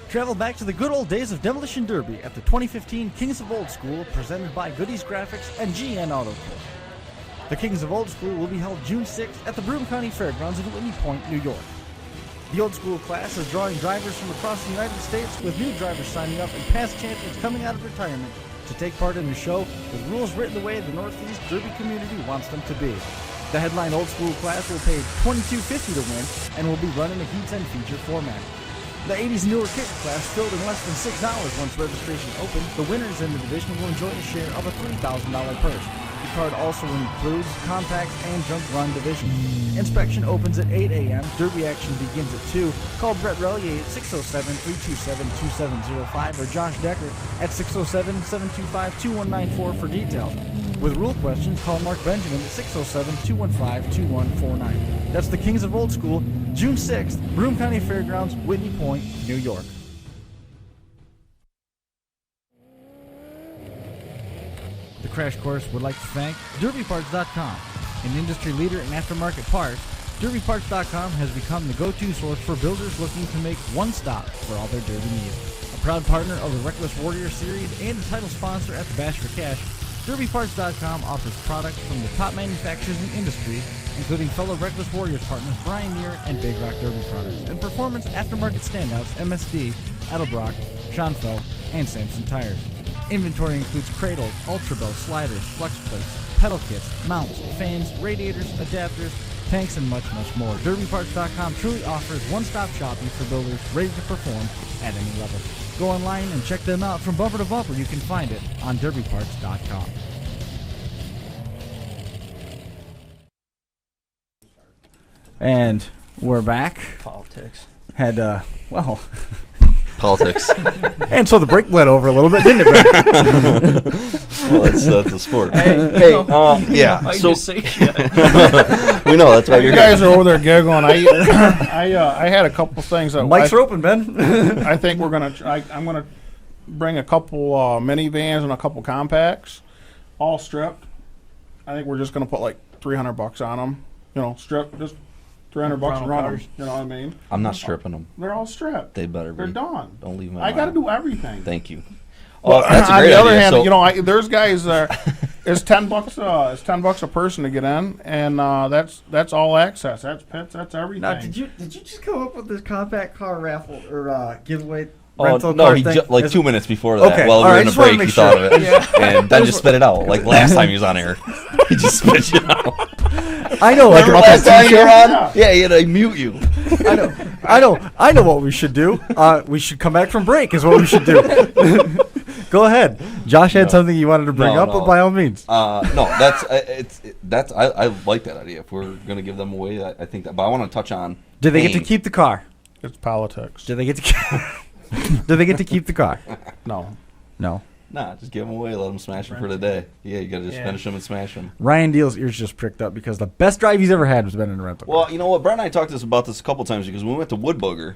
S1: Travel back to the good old days of Demolition Derby at the 2015 Kings of Old School, presented by Goodies Graphics and GN Auto Care. The Kings of Old School will be held June 6th at the Broome County Fairgrounds in Whitney Point, New York. The Old School class is drawing drivers from across the United States, with new drivers signing up and past champions coming out of retirement to take part in the show with rules written the way the Northeast Derby community wants them to be. The headline Old School class will pay $22.50 to win and will be run in a heats and feature format. The 80s newer kit class filled in less than 6 hours once registration opened. The winners in the division will enjoy a share of a $3,000 purse. The card also includes compacts and junk run divisions. Inspection opens at 8 a.m. Derby action begins at 2. Call Brett Relyea at 607-327-2705 or Josh Decker at 607-725-2194 for details. With rule questions, call Mark Benjamin at 607-215-2149. That's the Kings of Old School, June 6th, Broome County Fairgrounds, Whitney Point, New York. The Crash Course would like to thank DerbyParts.com, an industry leader in aftermarket parts. DerbyParts.com has become the go-to source for builders looking to make one stop for all their derby needs. A proud partner of the Reckless Warrior Series and a title sponsor at the Bash for Cash, DerbyParts.com offers products from the top manufacturers in the industry, including fellow Reckless Warriors partners Brian Neer and Big Rock Derby products, and performance aftermarket standouts MSD, Edelbrock, Schonfeld, and Samson Tires. Inventory includes cradles, ultra belts, sliders, flex plates, pedal kits, mounts, fans, radiators, adapters, tanks, and much, much more. DerbyParts.com truly offers one-stop shopping for builders ready to perform at any level. Go online and check them out. From bumper to bumper, you can find it on DerbyParts.com.
S2: And we're back.
S5: Politics.
S3: Politics.
S2: And so the break bled over a little bit, didn't it, Brett?
S3: Well, that's a sport.
S5: Yeah. I
S3: So
S5: just say shit.
S3: we know that's why you're
S6: You guys are over there giggling. I had a couple things that
S2: Mics are open, Ben.
S6: I think I'm gonna bring a couple minivans and a couple compacts, all stripped. I think we're just gonna put like $300 on them. Stripped, just $300 and run them. You know what I mean?
S3: I'm not stripping them.
S6: They're all stripped.
S3: They better be.
S6: They're done.
S3: Don't leave them.
S6: I got to do everything.
S3: Thank you.
S6: Well,
S3: That's a
S6: on
S3: great
S6: the other
S3: idea.
S6: hand,
S3: So-
S6: there's guys there. It's $10. It's $10 a person to get in, and that's all access. That's pits. That's everything.
S2: Now, did you just come up with this compact car raffle or giveaway?
S3: Oh,
S2: rental
S3: no,
S2: car
S3: he
S2: thing?
S3: like 2 minutes before that,
S2: Okay,
S3: while we
S2: all
S3: were
S2: right,
S3: in a
S2: just wanna
S3: break,
S2: make
S3: he
S2: sure.
S3: thought of it. And then just spit it out. Like last time he was on air. He just spit it out.
S2: I know, like
S3: Remember
S2: about
S3: last
S2: that
S3: time you were
S2: t-shirt.
S3: on? Yeah, he had to mute you.
S2: I know what we should do. We should come back from break is what we should do. Go ahead. Josh had something you wanted to bring up, but by all means.
S3: No, that's I like that idea. If we're gonna give them away, I think that. But I want to touch on.
S2: Did they get to
S3: pain.
S2: keep the car?
S6: It's politics.
S2: Did they get to? Did they get to keep the car?
S6: No.
S2: No.
S3: Nah, just give them away. Let them smash them for the day. Yeah, you gotta just finish them and smash them.
S2: Ryan Deal's ears just pricked up because the best drive he's ever had was been in a rental car.
S3: Well, you know what? Brett and I talked about this a couple times because when we went to Wood Booger,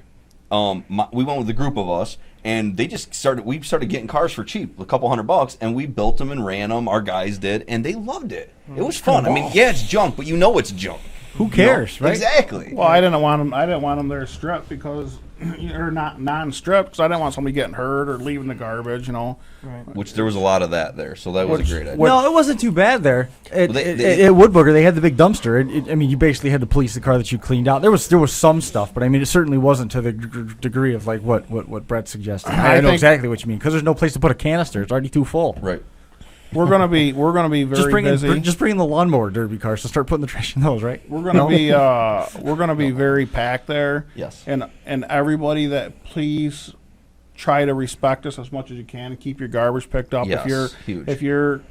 S3: we went with a group of us, and they just started. We started getting cars for cheap, a couple $100, and we built them and ran them. Our guys did, and they loved it. It was fun. I mean, yeah, it's junk, but you know it's junk.
S2: Who cares, right?
S3: Exactly.
S6: Well, I didn't want them. I didn't want them there stripped because, or not non-stripped, because I didn't want somebody getting hurt or leaving the garbage.
S5: Right.
S3: Which there was a lot of that there, so that was a great idea.
S2: No, it wasn't too bad there. At
S3: they-
S2: Woodbooker, they had the big dumpster. I mean, you basically had to police the car that you cleaned out. There was some stuff, but I mean, it certainly wasn't to the degree of like what Brett suggested. I know
S6: think-
S2: exactly what you mean because there's no place to put a canister. It's already too full.
S3: Right.
S6: We're gonna be very busy.
S2: Just bring in the lawnmower derby cars to start putting the trash in those, right?
S6: We're gonna be very packed there.
S3: Yes.
S6: And everybody that please try to respect us as much as you can and keep your garbage picked up.
S3: Yes, huge.
S6: If you're,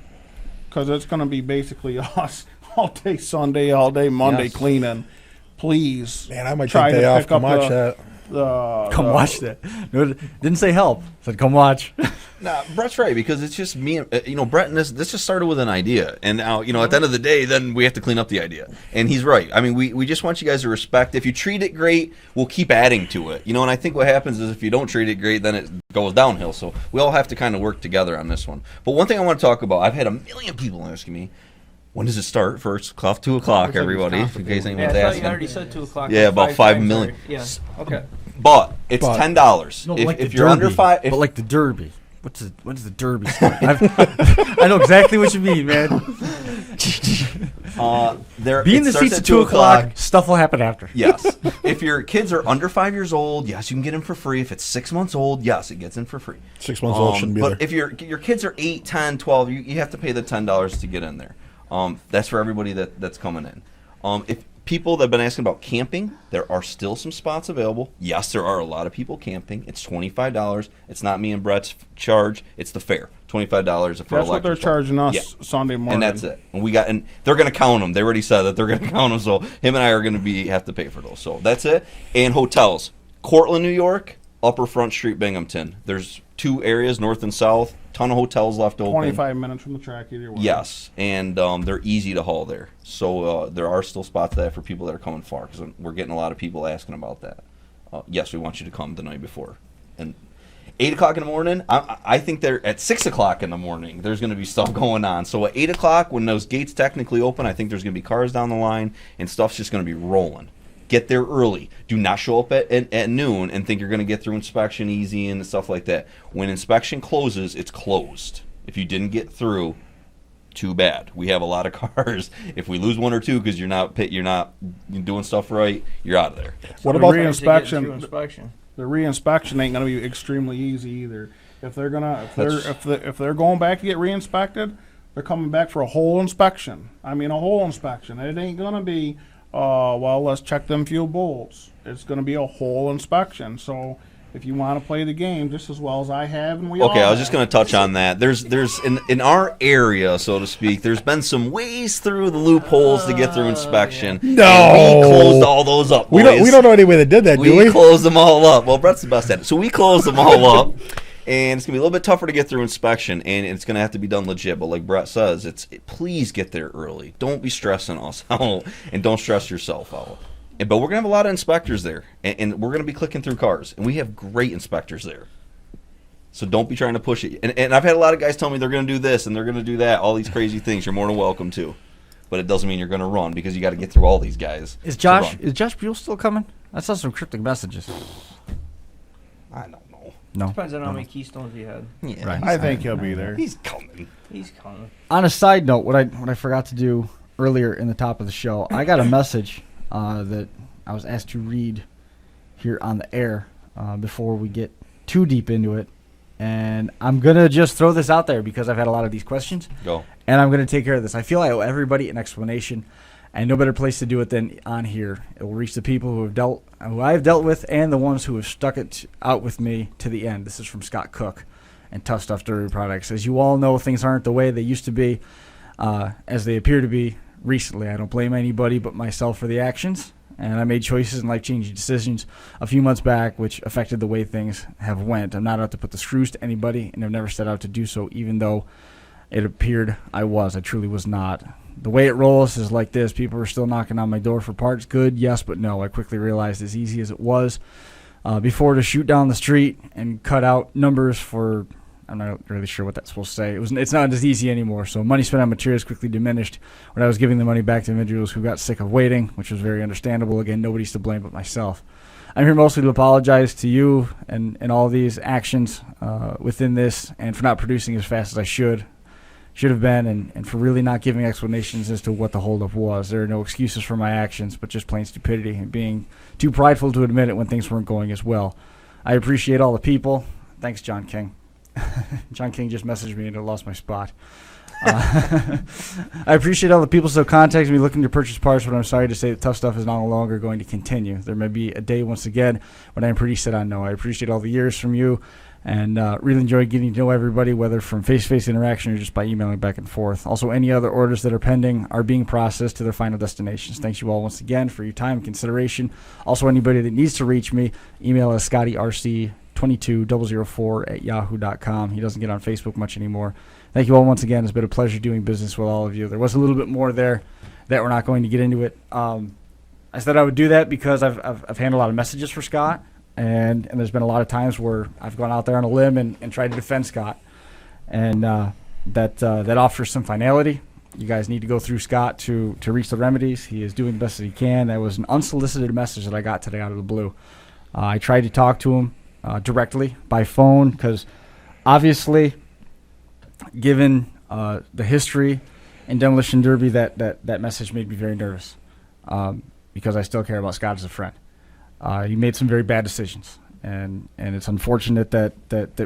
S6: because it's gonna be basically us all day Sunday, all day Monday
S3: Yes.
S6: cleaning. Please,
S4: Man, I might
S6: try
S4: take day
S6: to
S4: off.
S6: pick
S4: Come
S6: up
S4: watch that.
S2: Come watch that. No, it didn't say help. It said come watch.
S3: Nah, Brett's right because it's just me. Brett and this just started with an idea, and now at the end of the day, then we have to clean up the idea. And he's right. I mean, we just want you guys to respect. If you treat it great, we'll keep adding to it. And I think what happens is if you don't treat it great, then it goes downhill. So we all have to kind of work together on this one. But one thing I want to talk about, I've had a million people asking me, when does it start? First, 2 o'clock, everybody. In case
S5: Yeah,
S3: anyone's
S5: I thought
S3: asking.
S5: you already said 2 o'clock.
S3: Yeah, about 5
S5: times
S3: million.
S5: already. Yeah. Okay.
S3: But it's $10.
S2: No,
S3: if you're under five,
S2: but like the derby. What's the derby? I know exactly what you mean, man. Be in the seats at 2 o'clock. Stuff will happen after.
S3: Yes. If your kids are under 5 years old, yes, you can get in for free. If it's 6 months old, yes, it gets in for free.
S4: 6 months old shouldn't be
S3: but
S4: there.
S3: if your kids are 8, 10, 12, you have to pay the $10 to get in there. That's for everybody that's coming in. If people that have been asking about camping, there are still some spots available. Yes, there are a lot of people camping. It's $25. It's not me and Brett's charge. It's the fare. $25 for
S6: That's what they're
S3: electric
S6: charging us
S3: Yeah.
S6: Sunday morning.
S3: And that's it. And they're going to count them. They already said that they're going to count them. So him and I are going to have to pay for those. So that's it. And hotels: Cortland, New York, Upper Front Street, Binghamton. There's 2 areas, north and south. Ton of hotels left open.
S6: 25 minutes from the track either way.
S3: Yes, and they're easy to haul there. So there are still spots there for people that are coming far because we're getting a lot of people asking about that. Yes, we want you to come the night before. And 8 o'clock in the morning, I think they're at 6 o'clock in the morning. There's going to be stuff going on. So at 8 o'clock, when those gates technically open, I think there's going to be cars down the line and stuff's just going to be rolling. Get there early. Do not show up at noon and think you're going to get through inspection easy and stuff like that. When inspection closes, it's closed. If you didn't get through, too bad. We have a lot of cars. If we lose 1 or 2 because you're not doing stuff right, you're out of there.
S4: What
S6: The
S4: about
S6: reinspection? The reinspection ain't going to be extremely easy either. If they're going back to get reinspected, they're coming back for a whole inspection. I mean, a whole inspection. It ain't going to be, well, let's check them fuel bolts. It's going to be a whole inspection. So if you want to play the game just as well as I have, and we all
S3: Okay, I was
S6: have,
S3: just going to touch on that. There's in our area, so to speak, there's been some ways through the loopholes to get through inspection.
S4: No.
S3: And we closed all those up, boys.
S4: We don't know any way they did that, do we?
S3: We closed them all up. Well, Brett's the best at it. So we closed them all up, and it's going to be a little bit tougher to get through inspection, and it's going to have to be done legit. But like Brett says, please get there early. Don't be stressing us out, and don't stress yourself out. But we're going to have a lot of inspectors there, and we're going to be clicking through cars, and we have great inspectors there. So don't be trying to push it. And I've had a lot of guys tell me they're going to do this and they're going to do that, all these crazy things. You're more than welcome to. But it doesn't mean you're going to run because you got to get through all these guys.
S2: Is Josh Buell still coming? I saw some cryptic messages.
S3: I don't know.
S2: No.
S5: Depends on how many keystones he had.
S3: Yeah,
S2: Right.
S6: I think he'll be there.
S3: he's coming.
S5: He's coming.
S2: On a side note, what I forgot to do earlier in the top of the show, I got a message that I was asked to read here on the air before we get too deep into it. And I'm going to just throw this out there because I've had a lot of these questions.
S3: Go.
S2: And I'm going to take care of this. I feel I owe everybody an explanation, and no better place to do it than on here. It will reach the people who I've dealt with and the ones who have stuck it out with me to the end. This is from Scott Cook and Tough Stuff Derby Products. As you all know, things aren't the way they used to be, as they appear to be recently. I don't blame anybody but myself for the actions. And I made choices and life-changing decisions a few months back which affected the way things have went. I'm not out to put the screws to anybody, and I've never set out to do so, even though it appeared I was. I truly was not. The way it rolls is like this. People are still knocking on my door for parts. Good, yes, but no. I quickly realized as easy as it was before to shoot down the street and cut out numbers for I'm not really sure what that's supposed to say. It's not as easy anymore. So money spent on materials quickly diminished when I was giving the money back to individuals who got sick of waiting, which was very understandable. Again, nobody's to blame but myself. I'm here mostly to apologize to you and all these actions within this, and for not producing as fast as I should have been, and for really not giving explanations as to what the holdup was. There are no excuses for my actions, but just plain stupidity and being too prideful to admit it when things weren't going as well. I appreciate all the people. Thanks, John King. John King just messaged me and I lost my spot. I appreciate all the people still contacting me looking to purchase parts, but I'm sorry to say that tough stuff is no longer going to continue. There may be a day once again when I'm pretty set on no. I appreciate all the years from you and really enjoy getting to know everybody, whether from face-to-face interaction or just by emailing back and forth. Also, any other orders that are pending are being processed to their final destinations. Thanks you all once again for your time and consideration. Also, anybody that needs to reach me, email us ScottyRC22004@yahoo.com. He doesn't get on Facebook much anymore. Thank you all once again. It's been a pleasure doing business with all of you. There was a little bit more there that we're not going to get into it. I said I would do that because I've handled a lot of messages for Scott, and there's been a lot of times where I've gone out there on a limb and tried to defend Scott, and that offers some finality. You guys need to go through Scott to reach the remedies. He is doing the best that he can. That was an unsolicited message that I got today out of the blue. I tried to talk to him directly by phone because obviously, given the history in Demolition Derby, that message made me very nervous because I still care about Scott as a friend. He made some very bad decisions, and it's unfortunate that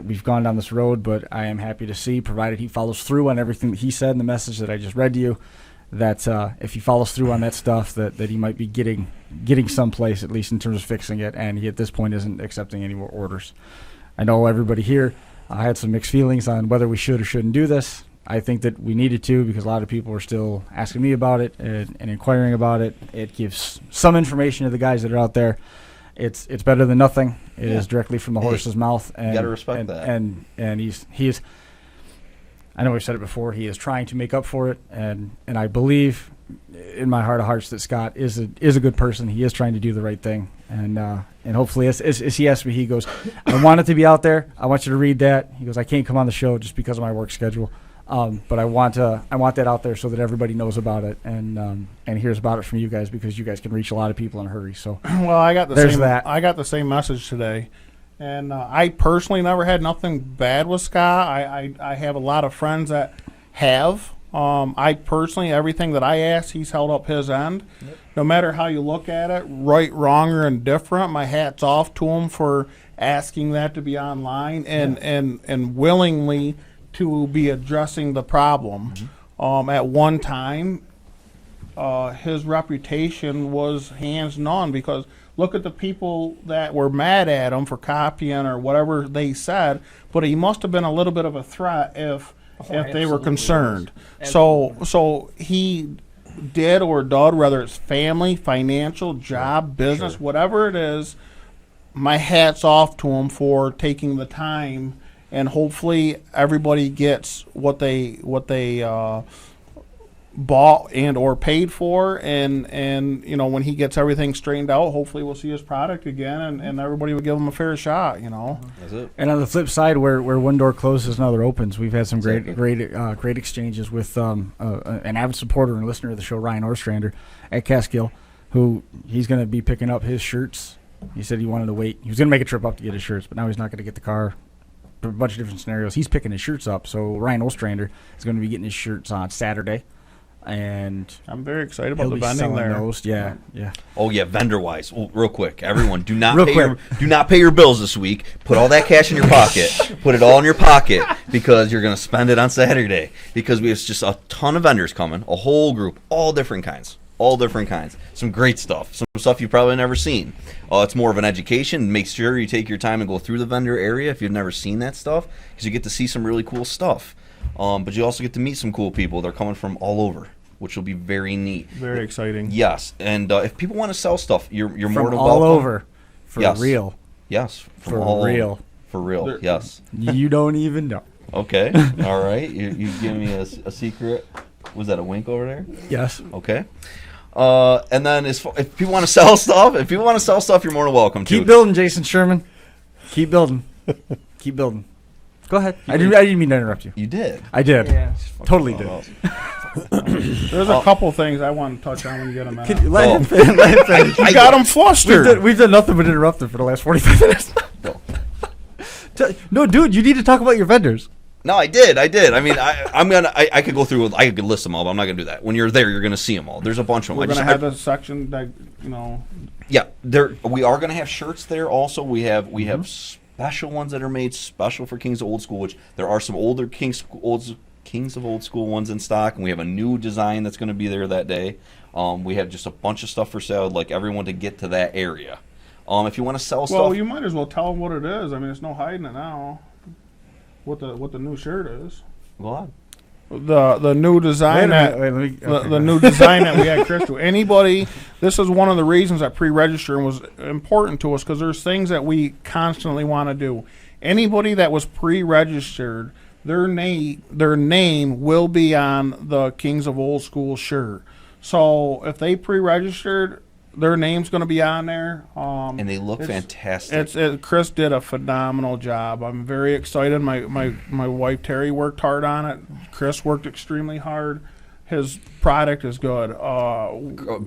S2: we've gone down this road, but I am happy to see, provided he follows through on everything that he said in the message that I just read to you, that if he follows through on that stuff, that he might be getting someplace, at least in terms of fixing it, and he at this point isn't accepting any more orders. I know everybody here I had some mixed feelings on whether we should or shouldn't do this. I think that we needed to because a lot of people are still asking me about it and inquiring about it. It gives some information to the guys that are out there. It's better than nothing. It is directly from the horse's mouth. And,
S3: you got to respect that.
S2: And he's I know we've said it before. He is trying to make up for it, and I believe in my heart of hearts that Scott is a good person. He is trying to do the right thing, and hopefully, as he asked me, he goes, "I want it to be out there. I want you to read that." He goes, "I can't come on the show just because of my work schedule, but I want that out there so that everybody knows about it and hears about it from you guys because you guys can reach a lot of people in a hurry." So,
S6: well, I got the
S2: there's
S6: same.
S2: that.
S6: I got the same message today. And I personally never had nothing bad with Scott. I have a lot of friends that have. I personally, everything that I asked, he's held up his end. Yep. No matter how you look at it, right, wrong, or indifferent, my hat's off to him for asking that to be online and willingly to be addressing the problem. Mm-hmm. At one time, his reputation was hands down because look at the people that were mad at him for copying or whatever they said, but he must have been a little bit of a threat if they were concerned. So he did or did, whether it's family, financial, job, business, whatever it is, my hat's off to him for taking the time, and hopefully everybody gets what they bought and or paid for, and you know, when he gets everything straightened out, hopefully we'll see his product again, and everybody will give him a fair shot, you know.
S3: That's it.
S2: And on the flip side, where one door closes, another opens. We've had some great exchanges with an avid supporter and listener of the show, Ryan Orstrander at Catskill, who he's going to be picking up his shirts. He said he wanted to wait. He was going to make a trip up to get his shirts, but now he's not going to get the car. A bunch of different scenarios. He's picking his shirts up, so Ryan Ostrander is going to be getting his shirts on Saturday. And
S6: I'm very excited about the vending there.
S2: Those. Yeah.
S3: Oh yeah, vendor wise. Well, real quick, everyone, do not pay your bills this week. Put all that cash in your pocket. Put it all in your pocket because you're gonna spend it on Saturday. Because we have just a ton of vendors coming, a whole group, all different kinds. Some great stuff. Some stuff you've probably never seen. It's more of an education. Make sure you take your time and go through the vendor area if you've never seen that stuff, because you get to see some really cool stuff. But you also get to meet some cool people. They're coming from all over, which will be very neat.
S6: Very exciting.
S3: Yes, and if people want to sell stuff, you're more
S2: from
S3: than
S2: all
S3: welcome.
S2: over for real.
S3: Yes, from
S2: for
S3: all
S2: real.
S3: Over. For real. Yes.
S2: You don't even know.
S3: Okay. All right. You give me a secret. Was that a wink over there?
S2: Yes.
S3: Okay. And then if people want to sell stuff, you're more than welcome to.
S2: Keep building, Jason Sherman. Keep building. Keep building. Go ahead. I didn't mean to interrupt you.
S3: You did.
S2: I did.
S5: Yeah.
S2: Totally did.
S6: There's a couple things I want to touch on when you get them out.
S2: Let him finish.
S6: You got them flustered.
S2: We've done nothing but interrupt him for the last 45 minutes. No, dude, you need to talk about your vendors.
S3: No, I did. I mean, I could go through. I could list them all, but I'm not gonna do that. When you're there, you're gonna see them all. There's a bunch of them.
S6: We're going to have a section that, you know.
S3: Yeah, we are gonna have shirts there. Also, we have special ones that are made special for Kings of Old School. Which there are some older Kings of Old School ones in stock, and we have a new design that's gonna be there that day. We have just a bunch of stuff for sale. I'd like everyone to get to that area. If you want to sell stuff,
S6: Well, you might as well tell them what it is. I mean, there's no hiding it now. What the new shirt is?
S3: go on.
S6: The new design the new design that we had Chris do. Anybody, this is one of the reasons that pre-registering was important to us, because there's things that we constantly want to do. Anybody that was pre-registered, their name will be on the Kings of Old School shirt. So if they pre-registered, their name's going to be on there.
S3: And they look fantastic.
S6: Chris did a phenomenal job. I'm very excited. My wife Terry worked hard on it. Chris worked extremely hard. His product is good.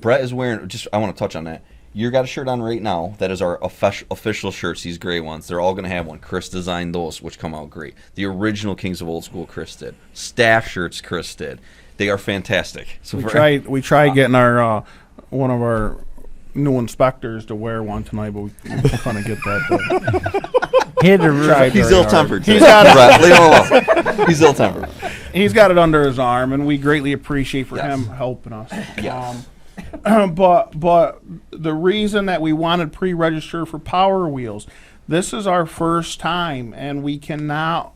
S3: Brett is wearing, I want to touch on that. You got a shirt on right now. That is our official shirts, these gray ones. They're all going to have one. Chris designed those, which come out great. The original Kings of Old School, Chris did. Staff shirts, Chris did. They are fantastic. So
S6: we tried getting our one of our new inspectors to wear one tonight, but we couldn't get that.
S3: He's ill-tempered.
S6: He's got
S3: leave him alone. He's ill-tempered.
S6: He's got it under his arm, and we greatly appreciate him helping us.
S3: Yes.
S6: But the reason that we wanted pre-register for Power Wheels, this is our first time, and we don't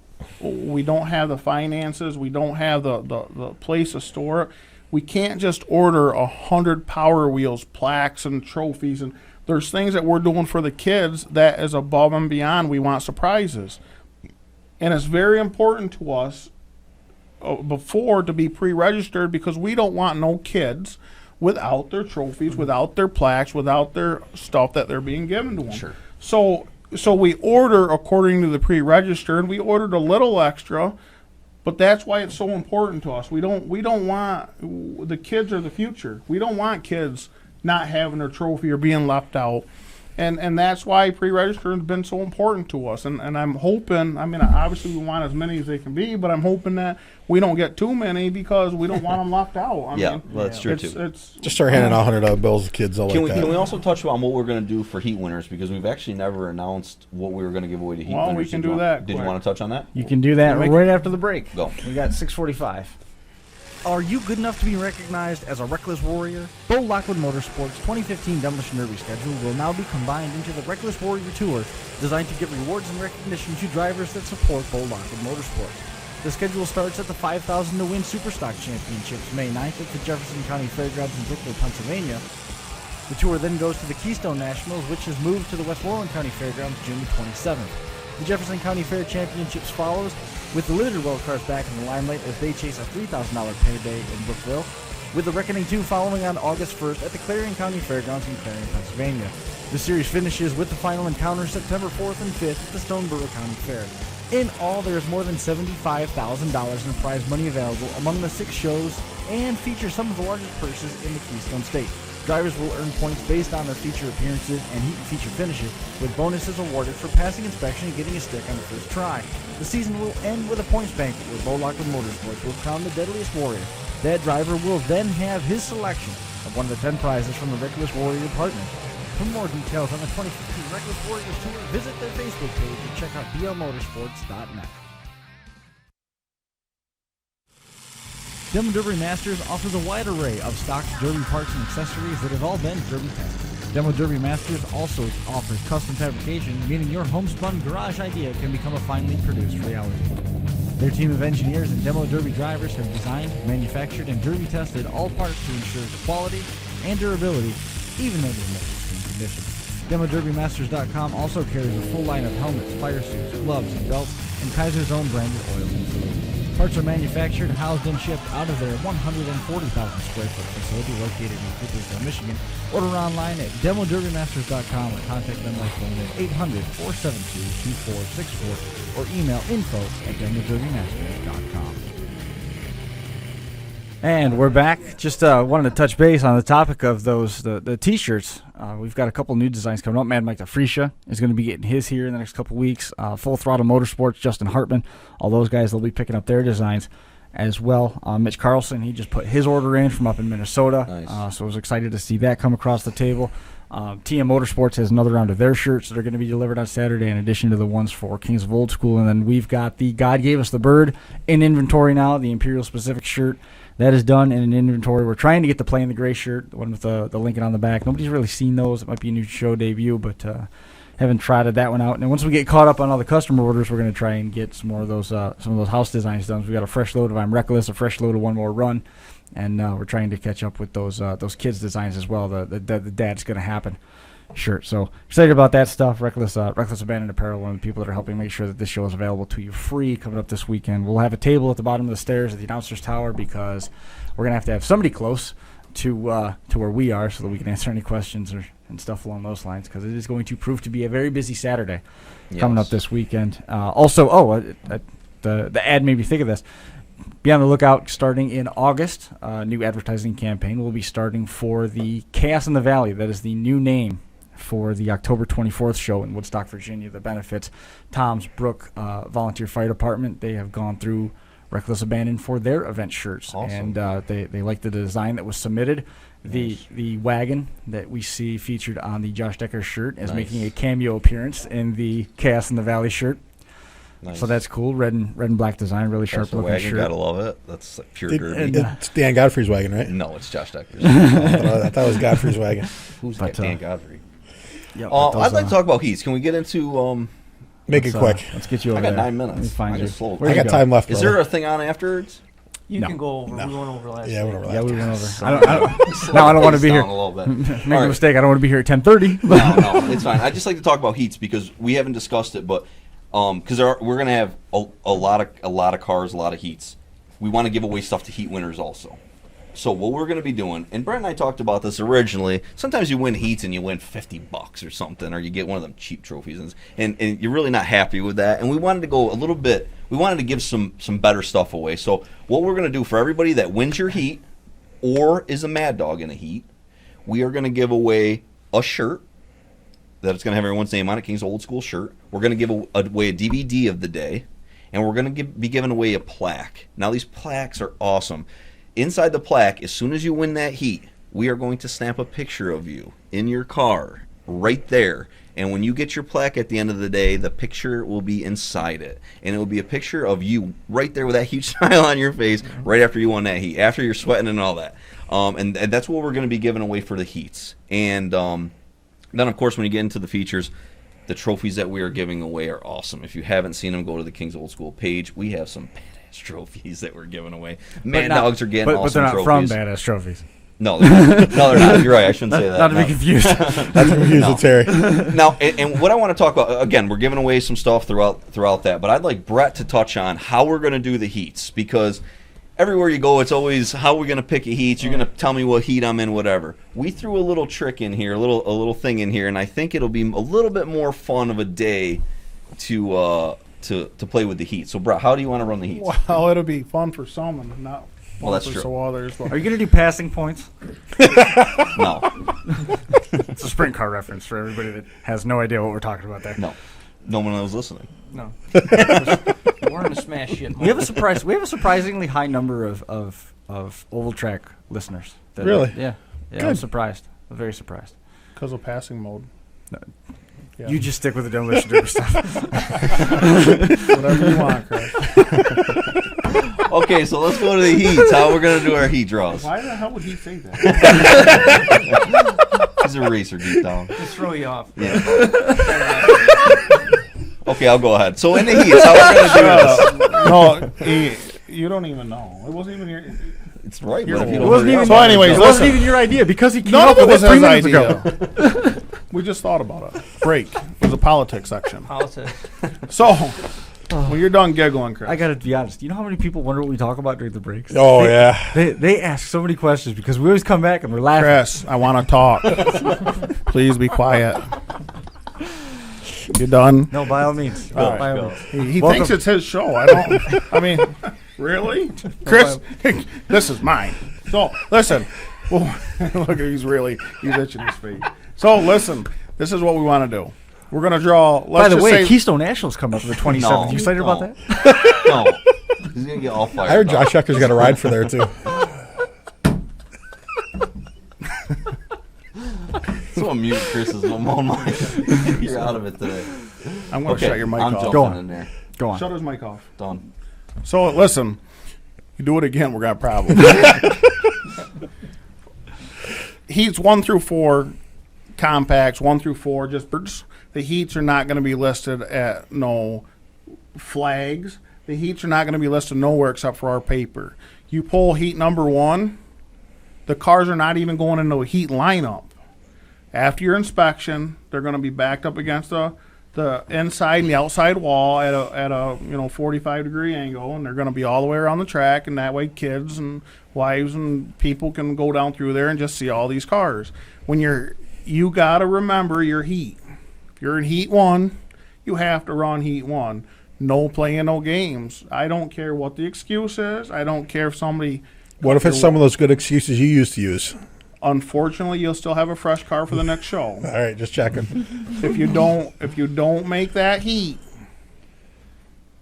S6: have the finances, we don't have the place to store it. We can't just order 100 Power Wheels, plaques, and trophies. And there's things that we're doing for the kids that is above and beyond. We want surprises. And it's very important to us to be pre-registered, because we don't want no kids without their trophies, without their plaques, without their stuff that they're being given to them.
S3: Sure.
S6: So we order according to the pre-registered. We ordered a little extra. But that's why it's so important to us. We don't want, the kids are the future. We don't want kids not having their trophy or being left out. And that's why pre-registering has been so important to us. And I'm hoping, I mean, obviously we want as many as they can be, but I'm hoping that we don't get too many, because we don't want them left out. I mean,
S3: that's true too.
S4: Just start handing out $100 bills to kids.
S3: Can we also touch on what we're going to do for heat winners, because we've actually never announced what we were going to give away to heat winners.
S6: Well, we can do that.
S3: Did you want to touch on that?
S2: You can do that right after the break.
S3: Go.
S2: We got 6:45.
S1: Are you good enough to be recognized as a reckless warrior? Bo Lockwood Motorsports 2015 Demolition Derby schedule will now be combined into the Reckless Warrior Tour, designed to give rewards and recognition to drivers that support Bo Lockwood Motorsports. The schedule starts at the 5,000 to win Superstock Championships May 9th at the Jefferson County Fairgrounds in Brookville, Pennsylvania. The tour then goes to the Keystone Nationals, which has moved to the Westmoreland County Fairgrounds June 27th. The Jefferson County Fair Championships follows, with the limited road cars back in the limelight as they chase a $3,000 payday in Brookville, with the Reckoning 2 following on August 1st at the Clarion County Fairgrounds in Clarion, Pennsylvania. The series finishes with the final encounter September 4th and 5th at the Stoneboro County Fair. In all, there is more than $75,000 in prize money available among the 6 shows, and features some of the largest purses in the Keystone State. Drivers will earn points based on their feature appearances and heat and feature finishes, with bonuses awarded for passing inspection and getting a stick on the first try. The season will end with a points banquet where Bo Lockwood Motorsports will crown the deadliest warrior. That driver will then have his selection of one of the 10 prizes from the Reckless Warrior partners. For more details on the 2015 Reckless Warriors Tour, visit their Facebook page and check out blmotorsports.net. Demo Derby Masters offers a wide array of stock derby parts and accessories that have all been derby tested. Demo Derby Masters also offers custom fabrication, meaning your homespun garage idea can become a finely produced reality. Their team of engineers and Demo Derby drivers have designed, manufactured, and derby tested all parts to ensure the quality and durability, even under the most extreme conditions. DemoDerbyMasters.com also carries a full line of helmets, fire suits, gloves, and belts, and Kaiser's own branded oils and fluids. Parts are manufactured, housed, and shipped out of their 140,000 square foot facility located in Coopersville, Michigan. Order online at DemoDerbyMasters.com or contact them by phone at 800-472-2464 or email info@DemoDerbyMasters.com. And we're back. Just wanted to touch base on the topic of the T-shirts. We've got a couple new designs coming up. Mad Mike DeFreesia is going to be getting his here in the next couple weeks. Full Throttle Motorsports, Justin Hartman, all those guys, they'll be picking up their designs as well. Mitch Carlson, he just put his order in from up in Minnesota.
S3: Nice.
S1: So I was excited to see that come across the table. TM Motorsports has another round of their shirts that are going to be delivered on Saturday in addition to the ones for Kings of Old School. And then we've got the God Gave Us the Bird in inventory now, the Imperial Specific shirt. That is done in an inventory. We're trying to get the Play in the Gray shirt, the one with the Lincoln on the back. Nobody's really seen those. It might be a new show debut, but haven't trotted that one out. And once we get caught up on all the customer orders, we're going to try and get some more of those house designs done. So we got a fresh load of I'm Reckless, a fresh load of One More Run, and we're trying to catch up with those kids designs as well. The Dad's Gonna Happen shirt. So excited about that stuff. Reckless Abandoned Apparel, one of the people that are helping make sure that this show is available to you free coming up this weekend. We'll have a table at the bottom of the stairs at the announcer's tower because we're going to have somebody close to where we are so that we can answer any questions and stuff along those lines, because it is going to prove to be a very busy Saturday coming up this weekend. The ad made me think of this. Be on the lookout starting in August. New advertising campaign will be starting for the Chaos in the Valley. That is the new name for the October 24th show in Woodstock, Virginia, that benefits Tom's Brook Volunteer Fire Department. They have gone through Reckless Abandon for their event shirts.
S3: Awesome.
S1: And they like the design that was submitted. The wagon that we see featured on the Josh Decker shirt is making a cameo appearance in the Chaos in the Valley shirt.
S3: Nice.
S1: So that's cool. Red and black design, really sharp looking
S3: wagon,
S1: shirt.
S3: Gotta love it. That's like pure derby.
S4: It's Dan Godfrey's wagon, right?
S3: No, it's Josh Decker's.
S4: I thought it was Godfrey's wagon.
S3: Who's Dan Godfrey?
S1: Yeah,
S3: I'd like to talk about heats. Can we get into?
S4: Make it quick.
S1: Let's get you over
S3: I got
S1: there.
S3: 9 minutes.
S1: Let me find you.
S4: I got time left.
S3: Is there a thing on afterwards?
S5: You
S1: No.
S5: can go over.
S4: No.
S5: We went over last
S4: Yeah,
S5: week.
S4: whatever.
S1: Yeah, we went over.
S3: Son
S1: I don't want to be here.
S3: A little bit.
S1: Make
S3: All
S1: a
S3: right.
S1: mistake. I don't want to be here at 10:30.
S3: No, it's fine. I just like to talk about heats because we haven't discussed it, but because we're gonna have a lot of cars, a lot of heats. We want to give away stuff to heat winners also. So what we're going to be doing, and Brett and I talked about this originally, sometimes you win heats and you win $50 or something, or you get one of them cheap trophies, and you're really not happy with that. And we wanted to go a little bit, we wanted to give some better stuff away. So what we're going to do for everybody that wins your heat or is a Mad Dog in a heat, we are going to give away a shirt that it's going to have everyone's name on it, King's Old School shirt. We're going to give away a DVD of the day, and we're going to be giving away a plaque. Now these plaques are awesome. Inside the plaque, as soon as you win that heat, we are going to snap a picture of you in your car right there. And when you get your plaque at the end of the day, the picture will be inside it. And it will be a picture of you right there with that huge smile on your face right after you won that heat, after you're sweating and all that. And that's what we're going to be giving away for the heats. And then, of course, when you get into the features, the trophies that we are giving away are awesome. If you haven't seen them, go to the King's Old School page. We have some trophies that we're giving away. Mad Dogs are getting awesome
S1: but they're not
S3: trophies.
S1: from Badass Trophies.
S3: No, they're not. You're right. I shouldn't say that.
S1: Not to be confused.
S4: That's confusing, Terry.
S3: Now, and what I want to talk about, again, we're giving away some stuff throughout that, but I'd like Brett to touch on how we're going to do the heats, because everywhere you go, it's always, how are we going to pick a heat? You're going to tell me what heat I'm in, whatever. We threw a little trick in here, a little thing in here, and I think it'll be a little bit more fun of a day to play with the heat. So, Brett, how do you want to run the heats?
S6: Well, it'll be fun for some and not fun
S3: that's
S6: for
S3: true.
S6: some others.
S1: Are you going to do passing points?
S3: No.
S1: It's a sprint car reference for everybody that has no idea what we're talking about there.
S3: No. No one was listening.
S5: No. We're in a smash shit.
S1: We have a surprisingly high number of oval track listeners.
S4: Really?
S1: Yeah.
S4: Good.
S1: I'm surprised. I'm very surprised.
S6: Because of passing mode. Yeah.
S1: You just stick with the Demolition Derby stuff.
S6: Whatever you want, Chris.
S3: Okay, so let's go to the heats. How we're going to do our heat draws.
S6: Why the hell would he say that?
S3: He's a racer deep down.
S5: To throw you off.
S3: Yeah. Okay, I'll go ahead. So in the heats, how we're going to do this?
S6: No, you don't even know. It wasn't even your...
S3: It's right,
S6: You're
S3: but if you
S6: old.
S3: don't
S6: It wasn't
S3: hurry
S6: even-
S3: up,
S6: So anyways,
S1: It wasn't even your idea because he came
S6: None
S1: up
S6: of it
S1: with
S6: was
S1: it 3
S6: his
S1: minutes
S6: idea.
S1: ago.
S6: We just thought about it. Break. It was a politics section.
S5: Politics.
S6: So, When you're done giggling, Chris.
S2: I gotta be honest. You know how many people wonder what we talk about during the breaks?
S4: Oh, yeah.
S2: They ask so many questions because we always come back and we're laughing.
S6: Chris, I want to talk. Please be quiet. You done?
S2: No, by all means.
S6: All right.
S2: By all means.
S6: He
S2: Welcome.
S6: thinks it's his show. I don't. I mean, really, Chris? This is mine. So listen. Well, look, he's itching his feet. So listen, this is what we want to do. We're gonna draw.
S2: By the
S6: just
S2: way,
S6: say,
S2: Keystone Nationals coming up on the 27th.
S3: No,
S2: You excited about
S3: no.
S2: that?
S3: No, he's gonna get all fired.
S4: I heard
S3: up.
S4: Josh Hector's got a ride for there, too.
S3: So I'm mute Chris's mom. You're out of it today.
S6: I'm gonna shut your mic
S3: I'm
S6: off.
S3: jumping
S2: Go on.
S3: in there.
S2: Go on.
S6: Shut his mic off.
S3: Done.
S6: So listen, you do it again, we're gonna have problems. Heats 1 through 4, compacts 1 through 4. Just the heats are not going to be listed at no flags. The heats are not going to be listed nowhere except for our paper. You pull heat number 1, the cars are not even going into a heat lineup. After your inspection, they're going to be backed up against the inside and the outside wall at a 45-degree angle, and they're going to be all the way around the track, and that way kids and wives and people can go down through there and just see all these cars. When you got to remember your heat. If you're in heat 1, you have to run heat 1. No playing no games. I don't care what the excuse is. I don't care if somebody.
S4: What if it's some of those good excuses you used to use?
S6: Unfortunately, you'll still have a fresh car for the next show.
S4: All right, just checking.
S6: If you don't make that heat,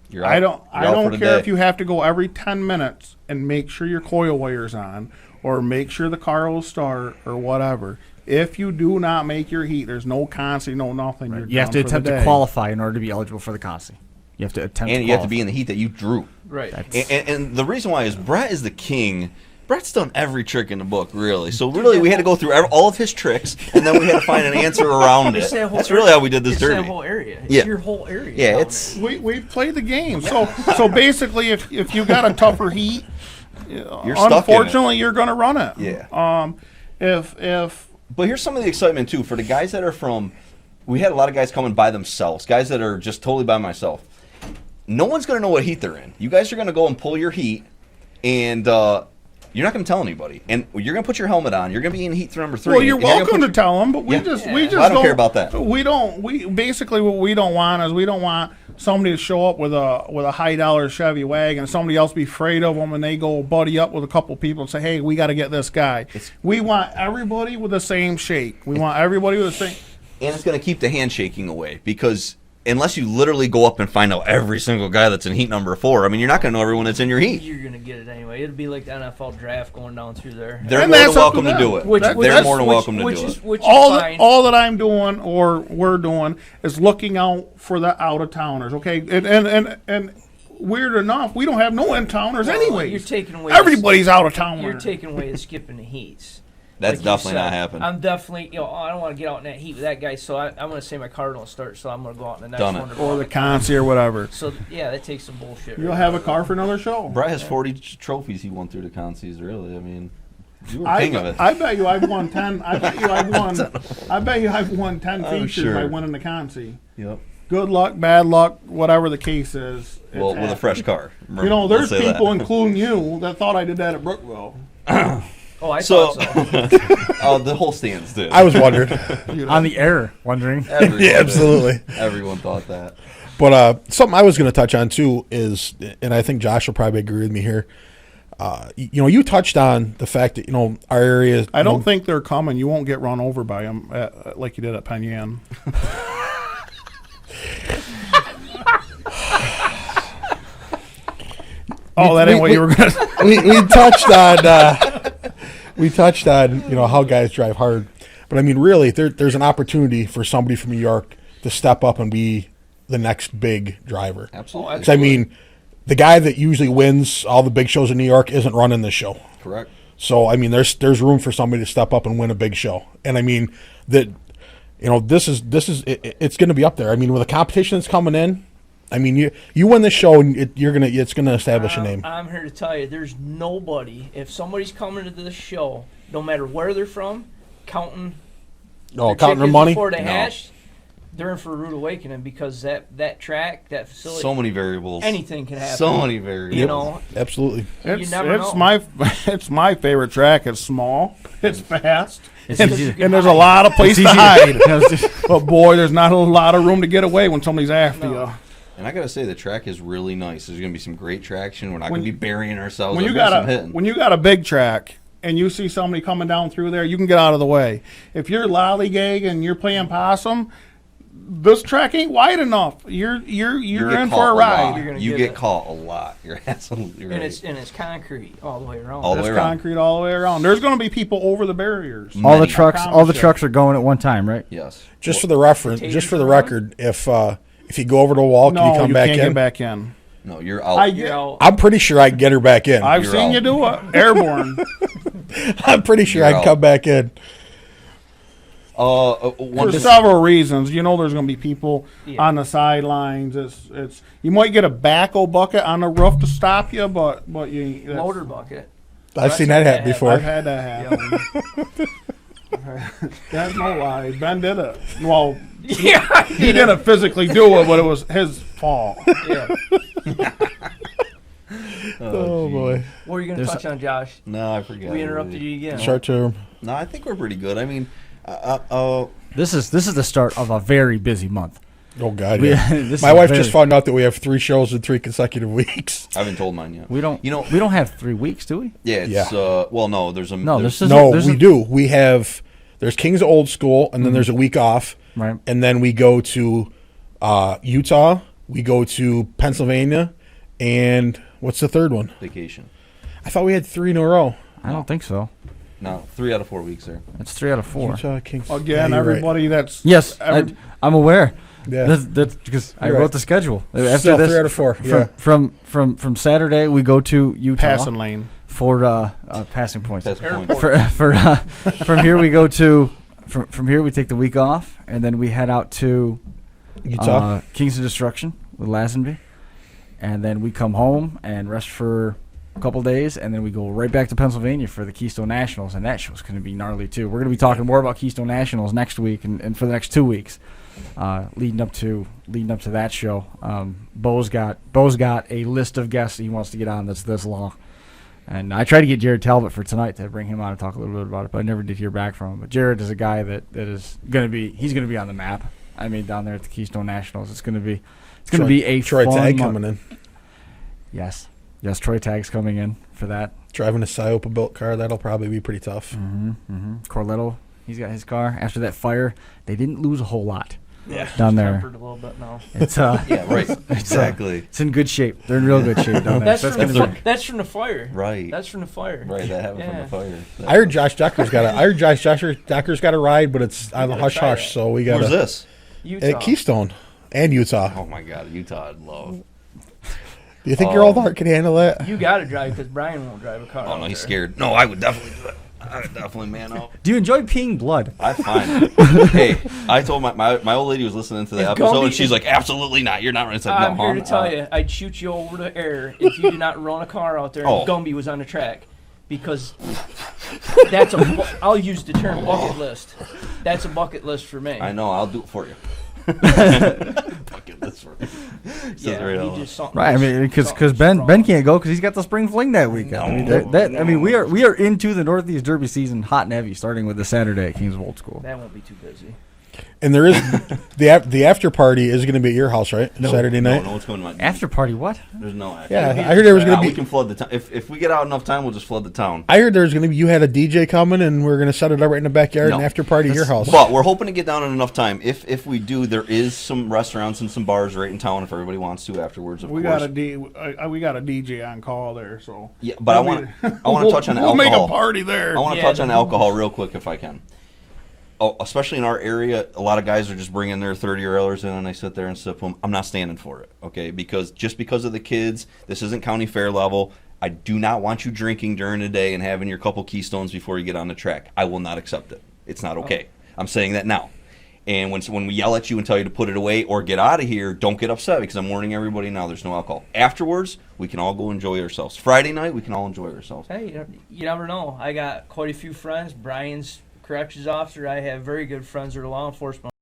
S3: You're out.
S6: I don't
S3: You're out for
S6: care
S3: today.
S6: if you have to go every 10 minutes and make sure your coil wire's on or make sure the car will start or whatever. If you do not make your heat, there's no consi, no nothing. You're
S2: You have to
S6: done for the
S2: attempt to
S6: day.
S2: qualify in order to be eligible for the consi. You have to attempt
S3: And
S2: to
S3: you have to be
S2: qualify.
S3: in the heat that you drew.
S5: Right.
S3: And the reason why is Brett is the king. Brett's done every trick in the book, really. So really, we had to go through all of his tricks, and then we had to find an answer around it.
S5: It's that whole
S3: That's really how we did this
S5: it's
S3: derby.
S5: that whole area. It's
S3: Yeah.
S5: your whole area.
S3: Yeah,
S5: down
S3: it's
S6: We played the game. So basically, if you got a tougher heat,
S3: you're stuck in it.
S6: unfortunately, you're going to run it.
S3: Yeah.
S6: If
S3: But here's some of the excitement too for the guys that are from. We had a lot of guys coming by themselves, guys that are just totally by myself. No one's going to know what heat they're in. You guys are going to go and pull your heat, and you're not going to tell anybody. And you're going to put your helmet on. You're going to be in heat number 3.
S6: Well, you're
S3: and gonna
S6: welcome
S3: put
S6: to tell them, but we
S3: Yeah.
S6: just
S3: I don't care about that.
S6: We basically what we don't want is we don't want somebody to show up with a high dollar Chevy wagon, somebody else be afraid of them, and they go buddy up with a couple people and say, hey, we got to get this guy. We want everybody with the same shake. We want everybody with the same.
S3: And it's going to keep the handshaking away because unless you literally go up and find out every single guy that's in heat number 4, I mean, you're not going to know everyone that's in your heat.
S5: You're gonna get it anyway. It'd be like the NFL draft going down through there.
S3: They're
S6: And
S3: more
S6: that's
S3: than
S6: up to
S3: welcome to
S6: them.
S3: do it.
S5: Which-
S3: They're
S5: that's-
S3: more than welcome to do it.
S5: Which is
S6: all
S5: fine.
S6: all that I'm doing or we're doing is looking out for the out of towners. Okay, and weird enough, we don't have no in towners anyway.
S5: You're taking away.
S6: Everybody's out of town.
S5: You're taking away the skipping the heats.
S3: That's
S5: Like you
S3: definitely
S5: said.
S3: not happening.
S5: I'm definitely, I don't want to get out in that heat with that guy, so I'm going to say my car don't start, so I'm going to go out in the next
S3: Done it.
S5: one. to
S6: or
S5: run
S6: the
S5: it.
S6: consi or whatever.
S5: So, yeah, that takes some bullshit.
S6: You'll
S5: right
S6: have
S5: now.
S6: a car for another show.
S3: Brett has 40 trophies he won through the consies, really. I mean, you were
S6: I,
S3: king of it.
S6: I bet you I've won 10. I bet you I've won 10
S3: I'm
S6: features
S3: sure.
S6: by winning the consi.
S3: Yep.
S6: Good luck, bad luck, whatever the case is. it's
S3: Well, with a
S6: happened.
S3: fresh car.
S6: You know, there's
S3: Let's say
S6: people,
S3: that.
S6: including you, that thought I did that at Brookville.
S5: Oh, I
S3: So,
S5: thought so.
S3: the whole stands did.
S4: I was wondering.
S2: On the air, wondering.
S3: Everyone
S4: Yeah,
S3: did.
S4: absolutely.
S3: Everyone thought that.
S4: But something I was going to touch on too is, and I think Josh will probably agree with me here. You touched on the fact that our area.
S6: I don't think they're coming. You won't get run over by them like you did at Penn Yan. Oh, that ain't what you were going to.
S4: we touched on how guys drive hard, but I mean really there's an opportunity for somebody from New York to step up and be the next big driver.
S3: Absolutely.
S4: 'Cause, I mean, the guy that usually wins all the big shows in New York isn't running this show.
S3: Correct.
S4: So I mean, there's room for somebody to step up and win a big show, and I mean that this is it's going to be up there. I mean, with the competition that's coming in, I mean you win this show and it's gonna establish a name.
S5: I'm here to tell you, there's nobody, if somebody's coming to this show, no matter where they're from, counting
S4: Oh,
S5: their
S4: counting their
S5: chickens
S4: money.
S5: before they
S3: No.
S5: hatch, they're in for a rude awakening because that track, that facility,
S3: So many variables.
S5: anything can happen.
S3: So many variables.
S5: You know,
S4: Absolutely.
S5: you never know.
S6: It's my favorite track. It's small. It's fast.
S2: It's
S6: And,
S2: easy.
S6: and there's a lot of place
S2: It's
S6: to
S2: easy
S6: hide. But boy, there's not a lot of room to get away when somebody's after
S5: No.
S6: you.
S3: And I gotta say, the track is really nice. There's gonna be some great traction. We're not
S6: When
S3: gonna be
S6: you-
S3: burying ourselves.
S6: When you
S3: There'll be
S6: got
S3: some hitting.
S6: when you got a big track and you see somebody coming down through there, you can get out of the way. If you're lollygag and you're playing possum, this track ain't wide enough. You're in
S3: caught
S6: for a
S3: lot.
S6: ride.
S5: You're gonna
S3: You
S5: get
S3: get
S5: it.
S3: caught a lot. You're absolutely right.
S5: and it's concrete all the way around.
S3: All the
S6: It's
S3: way around.
S6: concrete all the way around. There's going to be people over the barriers.
S2: All the
S3: Many.
S2: trucks,
S6: I
S2: all the
S6: promise you.
S2: trucks are going at one time, right?
S3: Yes.
S4: Just for the reference,
S5: Potatoes
S4: just for the
S5: are
S4: record, if you go over the wall, can
S6: No,
S4: you come
S6: you
S4: back
S6: can't
S4: in?
S6: get back in.
S3: No, you're out.
S6: I
S5: You're
S6: get,
S5: out.
S4: I'm pretty sure I can get her back in.
S6: I've
S3: You're
S6: seen
S3: out.
S6: you do it. Airborne.
S4: I'm pretty sure
S3: You're
S4: I can
S3: out.
S4: come back in.
S3: One
S6: For
S3: dis-
S6: several reasons. You know there's going to be people
S5: Yeah.
S6: on the sidelines. It's you might get a backhoe bucket on the roof to stop you, but you that's-
S5: Motor bucket.
S4: I've seen that happen before.
S6: I've had that happen. That's no lie. Ben did it. Well,
S5: Yeah.
S6: he didn't physically do it, but it was his fault.
S5: Yeah.
S4: Oh
S3: geez.
S4: boy,
S5: What were you going to
S2: There's
S5: touch on, Josh?
S3: No, I forgot.
S5: We interrupted you again.
S4: short term.
S3: No, I think we're pretty good. I mean,
S2: This is the start of a very busy month.
S4: Oh god,
S2: We-
S4: yeah.
S2: this
S4: My
S2: is
S4: wife
S2: very-
S4: just found out that we have 3 shows in 3 consecutive weeks.
S3: I haven't told mine yet.
S2: We don't.
S3: You know-
S2: we don't have 3 weeks, do we?
S3: Yeah, it's
S4: Yeah.
S3: well, no, there's a
S2: No,
S3: there's,
S2: this is
S4: No,
S2: there's
S4: we
S2: a-
S4: do. We have there's Kings of Old School, and then there's a week off,
S2: Right.
S4: and then we go to Utah. We go to Pennsylvania, and what's the third one?
S3: vacation.
S4: I thought we had 3 in a row.
S2: I don't think so.
S3: No, 3 out of 4 weeks there.
S2: It's 3 out of 4.
S4: Utah, Kings.
S6: Again,
S4: Yeah, you're right.
S6: everybody that's
S2: Yes,
S6: every-
S2: I'm aware.
S4: Yeah.
S2: That's because I
S4: You're
S2: wrote
S4: right.
S2: the schedule. After
S4: Still
S2: this,
S4: 3 out of 4. Yeah.
S2: from Saturday we go to Utah
S6: passing lane.
S2: for passing points.
S3: That's the point.
S2: For from here we go to from here we take the week off and then we head out to
S4: Utah.
S2: Kings of Destruction with Lazenby, and then we come home and rest for a couple days, and then we go right back to Pennsylvania for the Keystone Nationals, and that show's going to be gnarly too. We're going to be talking more about Keystone Nationals next week and for the next 2 weeks, leading up to that show. Bo's got a list of guests he wants to get on that's this long. And I tried to get Jared Talbot for tonight to bring him on and talk a little bit about it, but I never did hear back from him. But Jared is a guy that is going to be on the map. I mean, down there at the Keystone Nationals, it's going to be a
S4: Troy
S2: fun
S4: Tag
S2: month.
S4: coming in,
S2: Yes, Troy Tag's coming in for that.
S4: driving a Syopa built car. That'll probably be pretty tough.
S2: Corletto, he's got his car. After that fire, they didn't lose a whole lot
S5: Yeah.
S2: down there.
S5: Tempered a little bit now.
S2: It's
S3: Yeah, right. Exactly.
S2: it's in good shape. They're in real good shape down there.
S5: That's,
S2: So
S5: from
S2: that's
S5: the,
S2: gonna
S5: fi- that's from the fire.
S3: Right.
S5: That's from the fire.
S3: Right, that happened
S5: Yeah.
S3: from the fire.
S4: I heard Josh Decker's got a ride, but it's on the
S5: gotta
S4: hush
S5: try
S4: hush.
S5: it.
S4: So we got
S3: Where's this?
S5: Utah.
S4: at Keystone and Utah.
S3: Oh my God, Utah, I'd love.
S4: Do you think your old heart can handle that?
S5: You got to drive because Brian won't drive a car.
S3: Oh
S5: out
S3: no, he's
S5: there.
S3: scared. No, I would definitely do it. I would definitely man up.
S2: Do you enjoy peeing blood?
S3: I find. Hey, I told my old lady was listening to the
S5: If
S3: episode,
S5: Gumby
S3: and she's
S5: is-
S3: like, "Absolutely not. You're not." Right. It's like,
S5: I'm
S3: no,
S5: here to
S3: hon,
S5: tell you, I'd shoot you over the air if you did not run a car out there and
S3: Oh.
S5: Gumby was on the track. Because that's I'll use the term bucket list. That's a bucket list for me.
S3: I know. I'll do it for you. Bucket list for you. Says
S5: Yeah,
S3: right
S5: he
S3: on.
S5: just something.
S2: Right, I mean, because
S5: something's
S2: Ben
S5: wrong.
S2: can't go because he's got the spring fling that weekend. I mean, I mean, we are into the Northeast Derby season hot and heavy, starting with the Saturday at Kings of Old School.
S5: That won't be too busy.
S4: And there is the after party is going to be at your house, right? Saturday night.
S3: No, it's going to my
S2: After party, what?
S3: There's no after.
S4: Yeah, I heard there was going to
S3: We
S4: be.
S3: can flood the town if we get out enough time. We'll just flood the town.
S4: I heard there was going to be. You had a DJ coming, and we're going to set it up right in the backyard
S3: No.
S4: and after party at your house.
S3: But we're hoping to get down in enough time. If we do, there is some restaurants and some bars right in town if everybody wants to afterwards. Of
S6: We
S3: course.
S6: got we got a DJ on call there, so
S3: Yeah, but I want to touch on
S6: we'll
S3: alcohol.
S6: make a party there.
S3: I want to
S5: Yeah,
S3: touch on
S5: the-
S3: alcohol real quick if I can. Oh, especially in our area, a lot of guys are just bringing their 30-year-olds in and they sit there and sip them. I'm not standing for it, okay? Because of the kids, this isn't county fair level. I do not want you drinking during the day and having your couple Keystones before you get on the track. I will not accept it. It's not okay. I'm saying that now. And when we yell at you and tell you to put it away or get out of here, don't get upset because I'm warning everybody now there's no alcohol. Afterwards, we can all go enjoy ourselves. Friday night, we can all enjoy ourselves.
S5: Hey, you never know. I got quite a few friends. Brian's corrections officer. I have very good friends that are law enforcement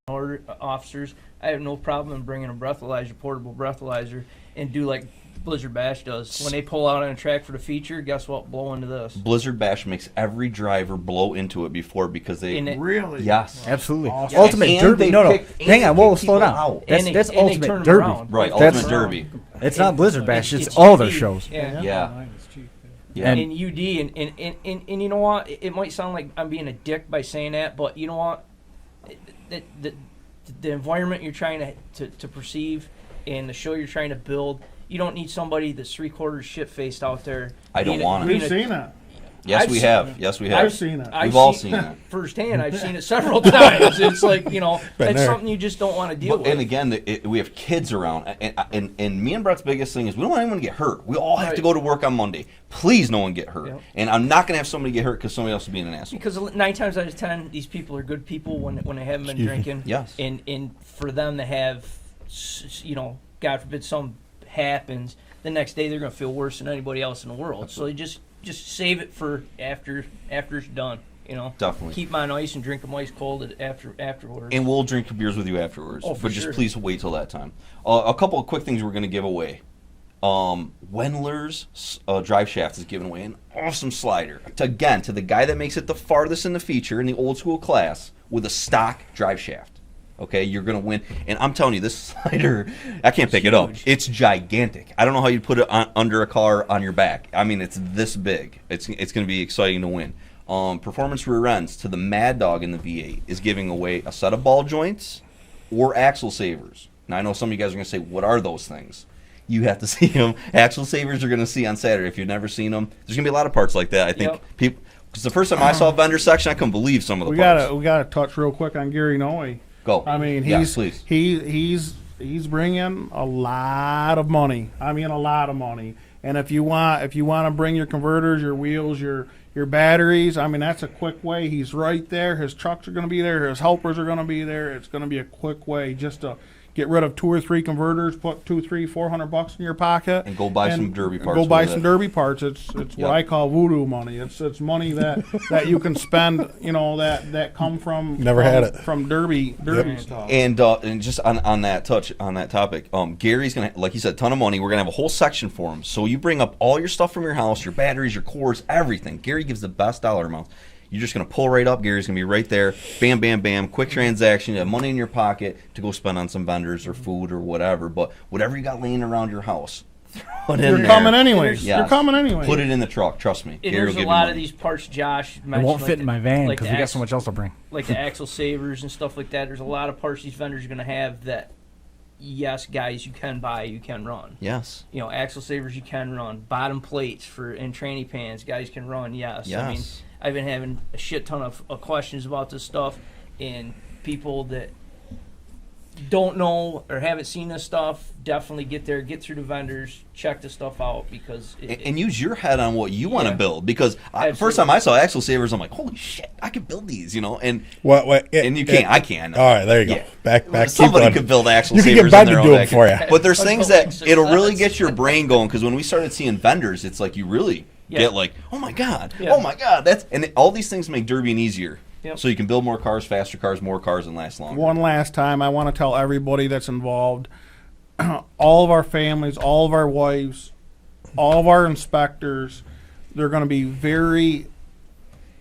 S5: officers, I have no problem in bringing a breathalyzer, portable breathalyzer, and do like Blizzard Bash does. When they pull out on a track for the feature, guess what? Blow into this.
S3: Blizzard Bash makes every driver blow into it before because they
S6: Really?
S3: yes.
S2: Absolutely.
S6: Awesome.
S2: Ultimate
S3: And
S2: Derby.
S3: they
S2: No.
S3: pick-
S2: Hang on.
S3: and
S2: Whoa,
S3: they
S2: slow
S3: kick
S2: down.
S3: people out.
S2: That's
S5: And
S2: that's
S5: they turn
S2: Ultimate
S5: 'em
S2: Derby.
S5: around.
S3: Right,
S2: That's-
S3: Ultimate Derby.
S2: It's not Blizzard Bash. It's
S5: It's
S2: all their
S5: UD.
S2: shows.
S5: Yeah.
S3: Yeah.
S5: Yeah.
S2: And-
S5: In UD, and you know what? It might sound like I'm being a dick by saying that, but you know what? The environment you're trying to perceive and the show you're trying to build, you don't need somebody that's 3/4 shit-faced out there.
S3: I don't want it.
S6: We've seen it.
S3: Yes,
S5: I've
S3: we
S5: seen-
S3: have. Yes, we have.
S6: I've seen it.
S3: We've all seen it.
S5: Firsthand. I've seen it several times. It's like, you know,
S4: Been
S5: that's
S4: there.
S5: something you just don't want to deal
S3: But,
S5: with.
S3: and again, we have kids around, and me and Brett's biggest thing is we don't want anyone to get hurt. We all have to
S5: Right.
S3: go to work on Monday. Please, no one get hurt.
S5: Yep.
S3: And I'm not going to have somebody get hurt because somebody else is being an asshole.
S5: Because 9 times out of 10, these people are good people when they haven't been drinking.
S3: Yes.
S5: And for them to have, you know, God forbid something happens, the next day they're going to feel worse than anybody else in the world. So you just save it for after it's done. You know,
S3: Definitely.
S5: keep them on ice and drink them ice cold afterwards.
S3: And we'll drink beers with you afterwards.
S5: Oh, for
S3: but just
S5: sure.
S3: please wait till that time. A couple of quick things we're going to give away. Wendler's drive shaft is giving away an awesome slider. To the guy that makes it the farthest in the feature in the old school class with a stock drive shaft. Okay, you're going to win. And I'm telling you, this slider, I can't pick it up.
S5: huge.
S3: It's gigantic. I don't know how you'd put it under a car on your back. I mean, it's this big. It's going to be exciting to win. Performance Rear Ends to the Mad Dog in the V8 is giving away a set of ball joints or axle savers. Now, I know some of you guys are going to say, what are those things? You have to see them. Axle savers you're going to see on Saturday. If you've never seen them, there's going to be a lot of parts like that. I think
S5: Yep.
S3: people, because the first time I saw a vendor section, I couldn't believe some of the
S6: We
S3: parts.
S6: gotta touch real quick on Gary Noe.
S3: Go.
S6: I mean,
S3: Yes, please.
S6: he's bringing a lot of money. I mean, a lot of money. And if you want to bring your converters, your wheels, your batteries, I mean, that's a quick way. He's right there. His trucks are going to be there. His helpers are going to be there. It's going to be a quick way just to get rid of 2 or 3 converters, put $200-$400 in your pocket,
S3: And go buy some Derby parts
S6: Go buy
S3: with
S6: some
S3: it.
S6: Derby parts. It's
S3: Yep.
S6: what I call voodoo money. It's money that you can spend. You know that come from
S4: Never had it.
S6: from Derby stuff.
S3: And just on that topic, Gary's gonna, like you said, ton of money. We're gonna have a whole section for him. So you bring up all your stuff from your house, your batteries, your cords, everything. Gary gives the best dollar amounts. You're just gonna pull right up. Gary's gonna be right there. Bam, bam, bam. Quick transaction. You have money in your pocket to go spend on some vendors or food or whatever. But whatever you got laying around your house, throw it in
S6: You're
S3: there.
S6: coming anyways.
S3: Yes.
S6: You're coming anyway.
S3: Put it in the truck. Trust me.
S5: And
S3: Gary will
S5: there's
S3: give
S5: a
S3: you
S5: lot
S3: money.
S5: of these parts, Josh
S2: It
S5: mentioned.
S2: won't
S5: like
S2: fit
S5: the-
S2: in my van
S5: like
S2: because
S5: the
S2: we got
S5: axle-
S2: so much else to bring.
S5: like the axle savers and stuff like that. There's a lot of parts these vendors are going to have that, yes, guys, you can buy, you can run.
S3: Yes.
S5: You know, axle savers you can run. Bottom plates and tranny pans, guys can run, yes. I mean,
S3: Yes.
S5: I've been having a shit ton of questions about this stuff, and people that don't know or haven't seen this stuff, definitely get through the vendors, check the stuff out, because
S3: And use your head on what you want to
S5: Yeah.
S3: build. Because first time I saw axle savers, I'm like, holy shit, I could build these, you know. And and you can't. I can.
S4: All right, there you go.
S3: Yeah.
S4: Back.
S3: Somebody
S4: keep
S3: could
S4: going.
S3: build axle
S4: You could
S3: savers
S4: get
S3: in
S4: Ben
S3: their
S4: to
S3: own
S4: do it
S3: backyard.
S4: for you.
S3: But there's
S5: Let's
S3: things
S5: go
S3: that
S5: like
S3: it'll really
S5: success.
S3: get your brain going. Because when we started seeing vendors, it's like you really
S5: Yeah.
S3: get like, oh my god,
S5: Yeah.
S3: oh my god. And all these things make derbying easier.
S5: Yep.
S3: So you can build more cars, faster cars, more cars, and last longer.
S6: One last time, I want to tell everybody that's involved, all of our families, all of our wives, all of our inspectors, they're going to be very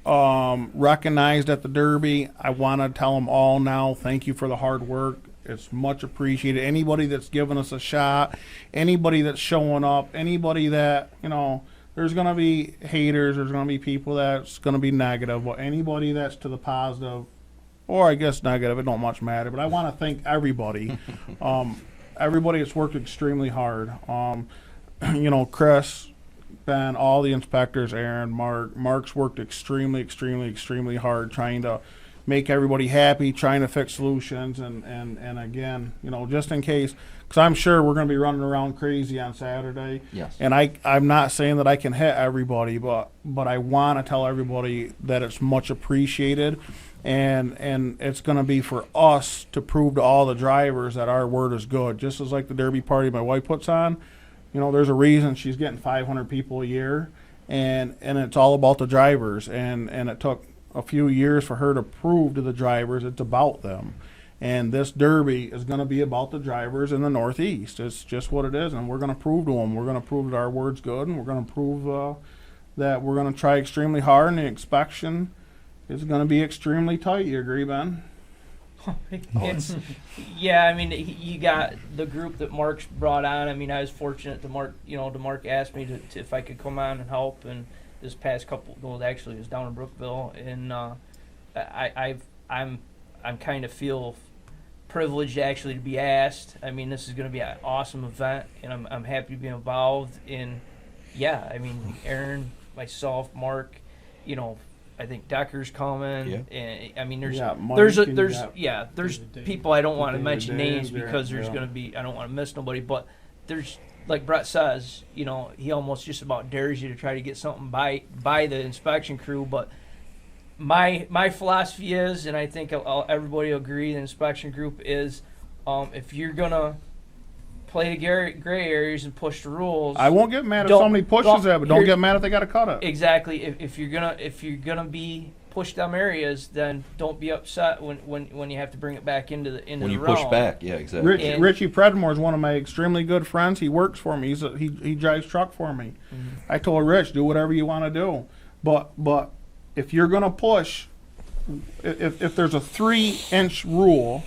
S6: recognized at the Derby. I want to tell them all now, thank you for the hard work. It's much appreciated. Anybody that's giving us a shot, anybody that's showing up, anybody that, you know, there's going to be haters, there's going to be people that's going to be negative, but anybody that's to the positive, or I guess negative, it don't much matter. But I want to thank everybody. Everybody that's worked extremely hard. You know, Chris, Ben, all the inspectors, Aaron, Mark. Mark's worked extremely hard trying to make everybody happy, trying to fix solutions. And again, you know, just in case, because I'm sure we're going to be running around crazy on Saturday.
S3: Yes.
S6: And I'm not saying that I can hit everybody, but I want to tell everybody that it's much appreciated. And it's going to be for us to prove to all the drivers that our word is good. Just as like the Derby party my wife puts on, you know, there's a reason she's getting 500 people a year, and it's all about the drivers. And it took a few years for her to prove to the drivers it's about them. And this Derby is going to be about the drivers in the Northeast. It's just what it is, and we're going to prove to them. We're going to prove that our word's good, and we're going to prove that we're going to try extremely hard, and the inspection is going to be extremely tight. You agree, Ben?
S5: It's, yeah, I mean, you got the group that Mark's brought on. I mean, I was fortunate to Mark asked me to if I could come on and help, and this past actually it was down in Brookville, and I'm kind of feel privileged actually to be asked. I mean, this is going to be an awesome event, and I'm happy to be involved in. Yeah, I mean, Aaron, myself, Mark, I think Decker's coming.
S3: Yeah.
S5: And I mean, there's
S6: David
S5: people I don't want to
S6: David
S5: mention names
S6: Danner,
S5: because there's
S6: yeah.
S5: going to be, I don't want to miss nobody, but there's, like Brett says, he almost just about dares you to try to get something by the inspection crew. But my philosophy is, and I think everybody will agree, the inspection group is, if you're gonna play the gray areas and push the rules.
S6: I won't get mad if somebody pushes that, but don't get mad if they got to cut it.
S5: Exactly. If you're gonna be push them areas, then don't be upset when you have to bring it back into the
S3: When you
S5: realm.
S3: push back, yeah, exactly.
S6: Richie Predmore is one of my extremely good friends. He works for me. He drives truck for me.
S5: Mm-hmm.
S6: I told Rich, do whatever you want to do, but if you're gonna push, if there's a 3-inch rule,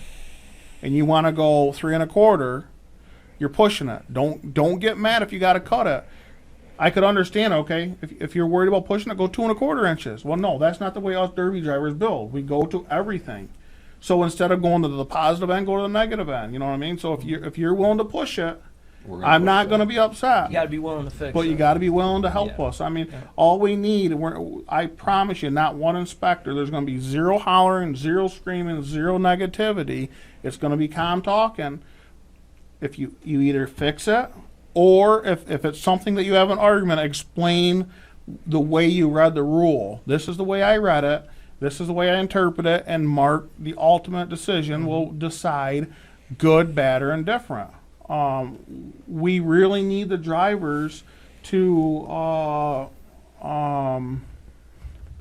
S6: and you want to go 3 1/4. You're pushing it. Don't get mad if you got to cut it. I could understand, okay, if you're worried about pushing it, go 2 1/4 inches. Well, no, that's not the way us Derby drivers build. We go to everything. So instead of going to the positive end, go to the negative end. You know what I mean? So if you're willing to push it, I'm not going to be upset.
S5: You got to be willing to fix
S6: But
S5: it.
S6: you got to be willing to help us. I mean, all we need, I promise you, not one inspector. There's going to be zero hollering, zero screaming, zero negativity. It's going to be calm talking. If you either fix it, or if it's something that you have an argument, explain the way you read the rule. This is the way I read it. This is the way I interpret it. And Mark, the ultimate decision, will decide good, bad, or indifferent. We really need the drivers to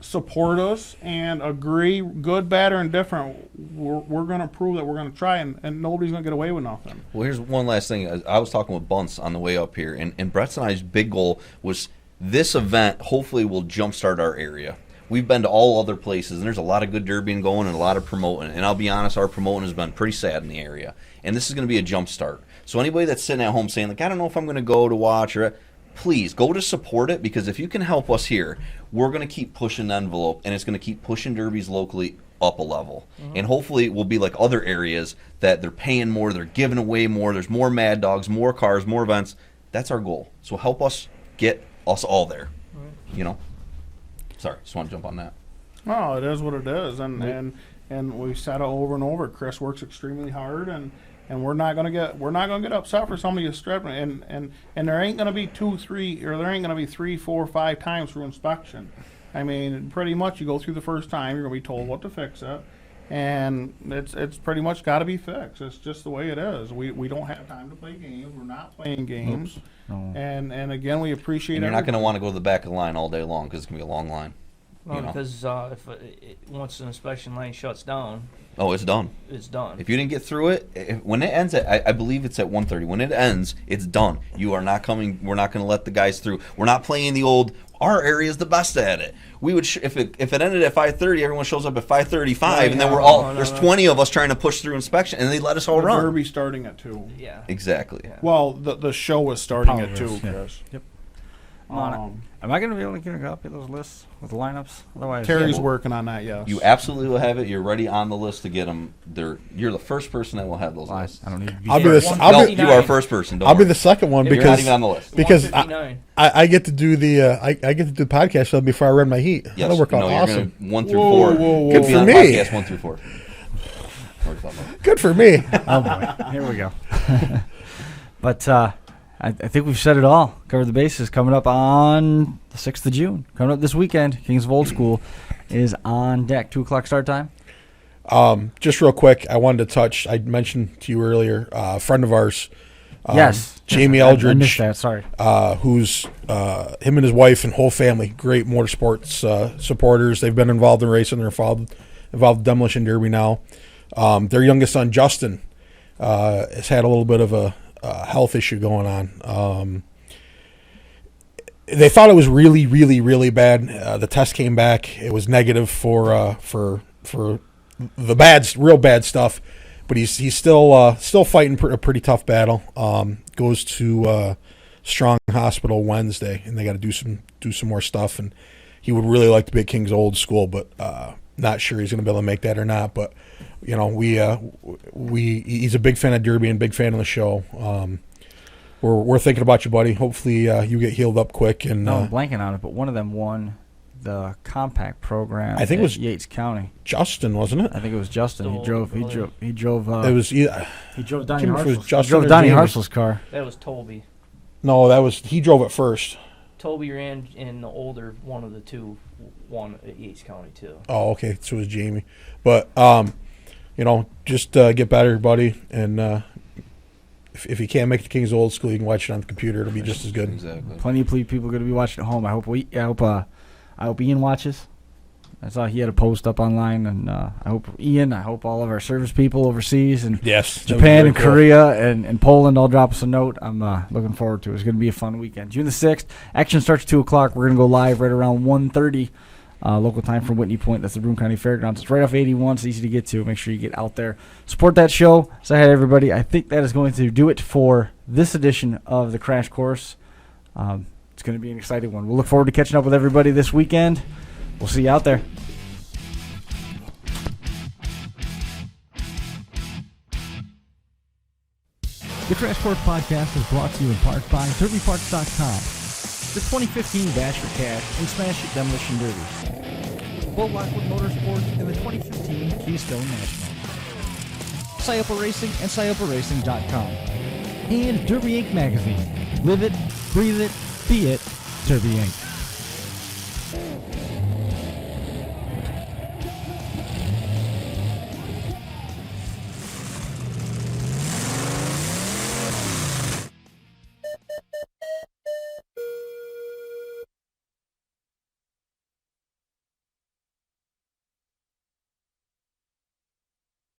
S6: support us and agree, good, bad, or indifferent. We're going to prove that we're going to try, and nobody's going to get away with nothing.
S3: Well, here's one last thing. I was talking with Bunce on the way up here, and Brett's and I's big goal was this event hopefully will jumpstart our area. We've been to all other places, and there's a lot of good derbying going and a lot of promoting. And I'll be honest, our promoting has been pretty sad in the area. And this is going to be a jump start. So anybody that's sitting at home saying, like, I don't know if I'm going to go to watch, or please go to support it, because if you can help us here, we're going to keep pushing the envelope, and it's going to keep pushing derbies locally up a level. Mm-hmm. And hopefully it will be like other areas that they're paying more, they're giving away more, there's more Mad Dogs, more cars, more events. That's our goal. So help us get us all there.
S5: Right.
S3: Sorry, just want to jump on that.
S6: No, it is what it is, and we've said it over and over. Chris works extremely hard, and we're not gonna get upset for somebody who's stripping. And there ain't gonna be 2, 3, or there ain't gonna be 3, 4, 5 times for inspection. I mean, pretty much you go through the first time, you're gonna be told what to fix it, and it's pretty much got to be fixed. It's just the way it is. We don't have time to play games. We're not playing games.
S2: No.
S6: And again, we appreciate.
S3: And you're not going to want to go to the back of the line all day long, because it's going to be a long line.
S5: Well, because once the inspection line shuts down,
S3: Oh, it's done.
S5: it's done.
S3: If you didn't get through it, when it ends at, I believe it's at 1:30. When it ends, it's done. You are not coming. We're not going to let the guys through. We're not playing the old. Our area is the best at it. We would if it ended at 5:30, everyone shows up at 5:35,
S6: Right,
S3: and then
S6: no,
S3: we're all
S5: no,
S3: there's
S5: no.
S3: 20 of us trying to push through inspection, and they let us all
S6: the
S3: run.
S6: Derby starting at 2.
S5: Yeah.
S3: Exactly.
S5: Yeah.
S6: Well, the show is starting
S2: Power
S6: at 2,
S2: race, yeah.
S6: Chris.
S2: Yep.
S6: Um,
S2: Am I going to be able to get a copy of those lists with the lineups? Otherwise,
S6: Terry's
S3: well,
S6: working on that, yes.
S3: You absolutely will have it. You're ready on the list to get them. You're the first person that will have those
S2: I
S3: lists.
S2: don't need to be
S4: I'll be
S5: Yeah,
S4: this. I'll
S3: No,
S4: be,
S3: you are first person. Don't
S4: I'll be
S3: worry.
S4: the second one
S3: If you're not
S4: because
S3: even on the list.
S4: because
S5: 159.
S4: I get to do the I get to do the podcast show before I run my heat.
S3: Yes.
S4: That'll work out
S3: You're
S4: awesome.
S3: gonna 1 through
S6: Whoa,
S3: 4.
S6: whoa, whoa.
S3: Could be
S4: For
S3: on
S4: me.
S3: podcast 1 through 4.
S4: Good for me.
S2: Oh boy, here we go. But I think we've said it all. Covered the bases. Coming up on the 6th of June. Coming up this weekend, Kings of Old School is on deck. 2:00 start time.
S4: Just real quick, I wanted to touch. I mentioned to you earlier, a friend of ours.
S2: Yes,
S4: Jamie
S2: I missed
S4: Eldridge.
S2: that. Sorry.
S4: Who's him and his wife and whole family, great motorsports supporters. They've been involved in racing. They're involved in Demolition Derby now. Their youngest son, Justin, has had a little bit of a health issue going on. They thought it was really, really, really bad. The test came back; it was negative for the real bad stuff. But he's still fighting a pretty tough battle. Goes to Strong Hospital Wednesday, and they got to do some more stuff. And he would really like to be at King's Old School, but not sure he's going to be able to make that or not. But you know, he's a big fan of Derby and big fan of the show. We're thinking about you, buddy. Hopefully you get healed up quick. And
S2: no, I'm blanking on it, but one of them won the compact program.
S4: I think it was
S2: Yates County.
S4: Justin, wasn't it?
S2: I think it was Justin. He drove. He drove.
S4: It was.
S2: He drove Donnie
S4: Hartzell's
S2: car.
S5: That was Toby.
S4: No, he drove it first.
S5: Toby ran in the older one of the two, won at Yates County too.
S4: Oh, okay. So it was Jamie. But you know, just get better, buddy. And if you can't make it to King's Old School, you can watch it on the computer. It'll be just as good.
S3: Exactly.
S2: Plenty of people going to be watching at home. I hope Ian watches. I saw he had a post up online, and I hope all of our service people overseas and Japan and Korea and Poland all drop us a note. I'm looking forward to it. It's going to be a fun weekend. June the 6th, action starts at 2 o'clock. We're going to go live right around 1:30 local time from Whitney Point. That's the Broome County Fairgrounds. It's right off 81. It's easy to get to. Make sure you get out there. Support that show. Say hi to everybody. I think that is going to do it for this edition of the Crash Course. It's going to be an exciting one. We'll look forward to catching up with everybody this weekend. We'll see you out there.
S1: The Crash Course Podcast is brought to you in part by DerbyParts.com. The 2015 Bash for Cash and Smash It Demolition Derby. Bull Lockwood Motorsports and the 2015 Keystone National. Scioppa Racing and ScioppaRacing.com. And Derby Inc. Magazine. Live it, breathe it, be it, Derby Inc.